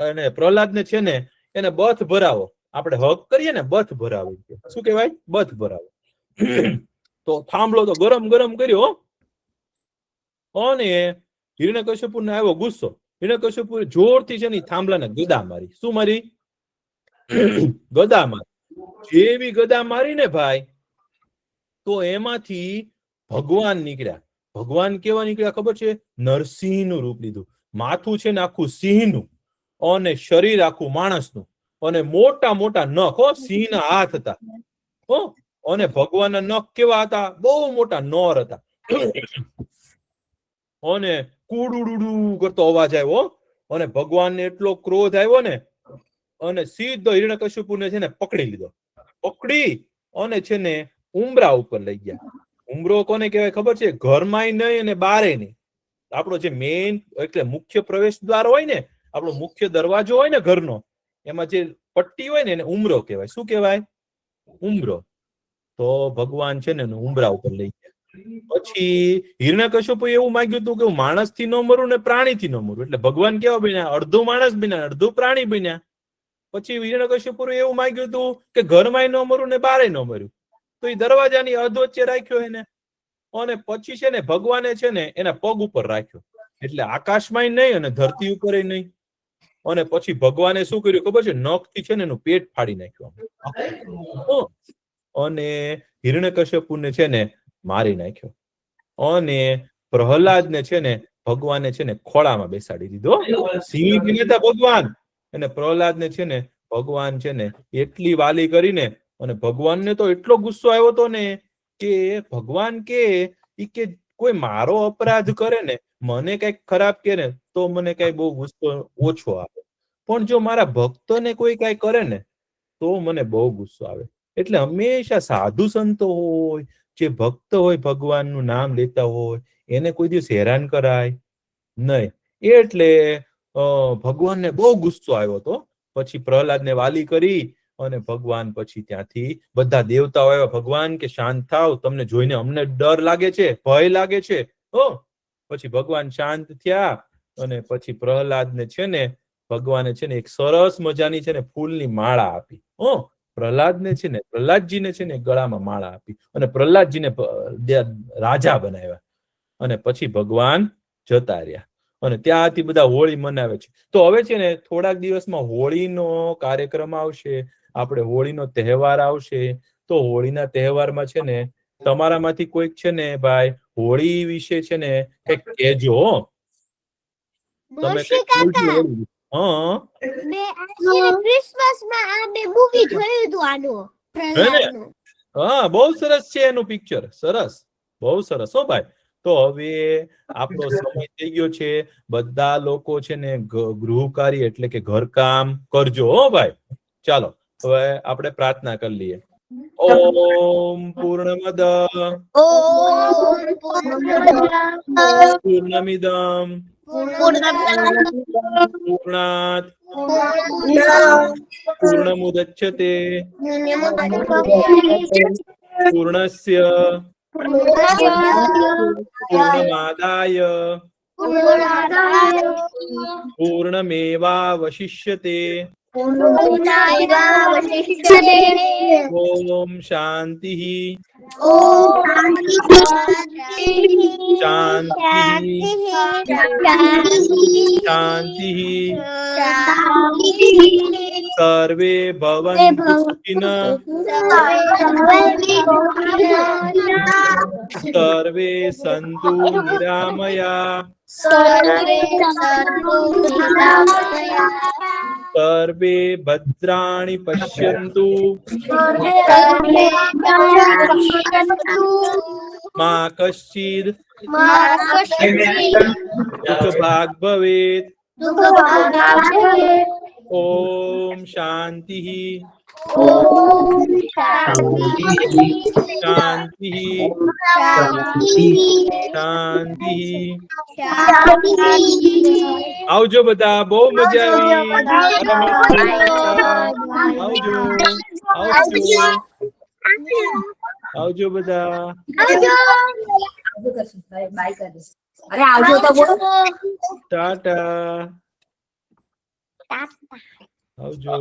અને પ્રહલાદને છે ને એને બથ ભરાવો. આપણે હક કરીએ ને, બથ ભરાવો. શું કહેવાય? બથ ભરાવો. તો થાંભલો તો ગરમ કર્યો. અને હિરણ્યકશ્યપુને આવ્યો ગુસ્સો. હિરણ્યકશ્યપુએ જોરથી છે ને થાંભલાને ગદા મારી. શું મારી? ગદા મારી. જેવી ગદા મારી ને ભાઈ, તો એમાંથી ભગવાન નીકળ્યા. ભગવાન કેવા નીકળ્યા ખબર છે? નરસિંહનું રૂપ લીધું. માથું છે ને આખું સિંહનું, અને શરીર આખું માણસનું, અને મોટા મોટા નખ. સિંહના હાથ હતા. અને ભગવાનના નખ કેવા હતા? બહુ મોટા નોર હતા. અને કુડુડુડુ કરતો અવાજ આવ્યો. અને ભગવાનને એટલો ક્રોધ આવ્યો ને, અને સીધો હિરણ્યકશ્યપુને છે ને પકડી લીધો. પકડી અને છે ને ઉંબરા ઉપર લઈ ગયા. ઉંબરો કોને કહેવાય ખબર છે? ઘરમાંય નહીં અને બારે નહીં. આપણો જે મેઇન એટલે મુખ્ય પ્રવેશ દ્વાર હોય ને, આપણો મુખ્ય દરવાજો હોય ને ઘરનો, એમાં જે પટ્ટી હોય ને એને ઉંબરો કહેવાય. શું કહેવાય? ઉંબરો. તો ભગવાન છે ને ઉંબરા ઉપર લઈ ગયા. પછી હિરણ્યકશ્યપુ એવું માંગ્યું હતું કે હું માણસથી ન મરું ને પ્રાણીથી ન મરું. એટલે ભગવાન કેવા બન્યા? અડધું માણસ બન્યા, અડધું પ્રાણી બન્યા. પછી હિરણ્યકશ્યપુ એવું માંગ્યું હતું કે ઘરમાં ન મરું ને બારે ન મર્યું. તો એ દરવાજાની અધવચ્ચે રાખ્યો એને. અને પછી છે ને ભગવાને છે ને એના પગ ઉપર રાખ્યો. એટલે આકાશમાં નહીં અને ધરતી ઉપર નહીં. અને પછી ભગવાને શું કર્યું ખબર છે? નખથી છે ને એનું પેટ ફાડી નાખ્યું. અને હિરણ્યકશ્યપુને છે ને મારી નાખ્યો. અને પ્રહલાદને છે ને ભગવાને છે ને ખોળામાં બેસાડી દીધો. સિંહ બન્યા ભગવાન. અને પ્રહલાદને છે ને ભગવાન છે ને એટલી વાલી કરીને, અને ભગવાનને તો એટલો ગુસ્સો આવ્યો હતો ને, કે ભગવાન કે કોઈ મારો અપરાધ કરે ને, મને કઈક ખરાબ કે ને, તો મને કઈ બહુ ગુસ્સો ઓછો આવે. પણ જો મારા ભક્તોને કોઈ કઈ કરે ને, તો મને બહુ ગુસ્સો આવે. એટલે હંમેશા સાધુ સંતો હોય, જે ભક્ત હોય, ભગવાનનું નામ લેતા હોય, એને કોઈ દિવસ હેરાન કરાય નહીં. એટલે ભગવાનને બહુ ગુસ્સો આવ્યો હતો. પછી પ્રહલાદને વાલી કરી અને ભગવાન પછી ત્યાંથી બધા દેવતાઓ આવ્યા. ભગવાન કે શાંત થાવ, તમને જોઈને અમને ડર લાગે છે, ભય લાગે છે. પછી ભગવાન શાંત થયા. અને પછી પ્રહલાદને છે ને ભગવાને છે ને એક સરસ મજાની છે ને ફૂલની માળા આપી. પ્રહલાદને છે ને પ્રહલાદજીને છે ને ગળામાં માળા આપી અને પ્રહલાદજીને રાજા બનાવ્યા. અને પછી ભગવાન જતા રહ્યા. અને ત્યાંથી બધા હોળી મનાવે છે. તો હવે છે ને થોડાક દિવસમાં હોળીનો કાર્યક્રમ આવશે, આપણે હોળીનો તહેવાર આવશે. તો હોળીના તહેવારમાં છે ને તમારામાંથી કોઈક છે ને ભાઈ હોળી વિશે છે ને કઈક કહેજો. તમે હા ક્રિસમસ માં આ બે મૂવી જોયું હતું આનું પ્રહલાદનું. હા, બહુ સરસ છે એનું પિક્ચર. સરસ, બહુ સરસ હો ભાઈ. તો હવે આપણો સમય થઈ ગયો છે. બધા લોકો છે ને ગૃહ કાર્ય એટલે કે ઘરકામ કરજો હો ભાઈ. ચાલો હવે આપણે પ્રાર્થના કરી લઈએ. ઓમ પૂર્ણમદ ઓમ પૂર્ણમિદમ પૂર્ણાત પૂર્ણમુદચ્યતે પૂર્ણસ્ય પૂર્ણમાદાય પૂર્ણમેવાવશિષ્યતે. ઓમ શાંતિ શાંતિ શાંતિ સર્વે ભવन्तु સુખિનઃ સર્વે સन्तु નિરામયા સર્વે ભદ્રાણિ પશ્યन्तु મા કશ્ચિદ દુઃખભાગ ભવેત. ઓમ શાંતિ શાંતિ શાંતિ. આવજો બધા, બહુ મજા આવી. આવજો આવજો આવજો બધા. અરે આવજો તો બોલો. ટાટા આવજો.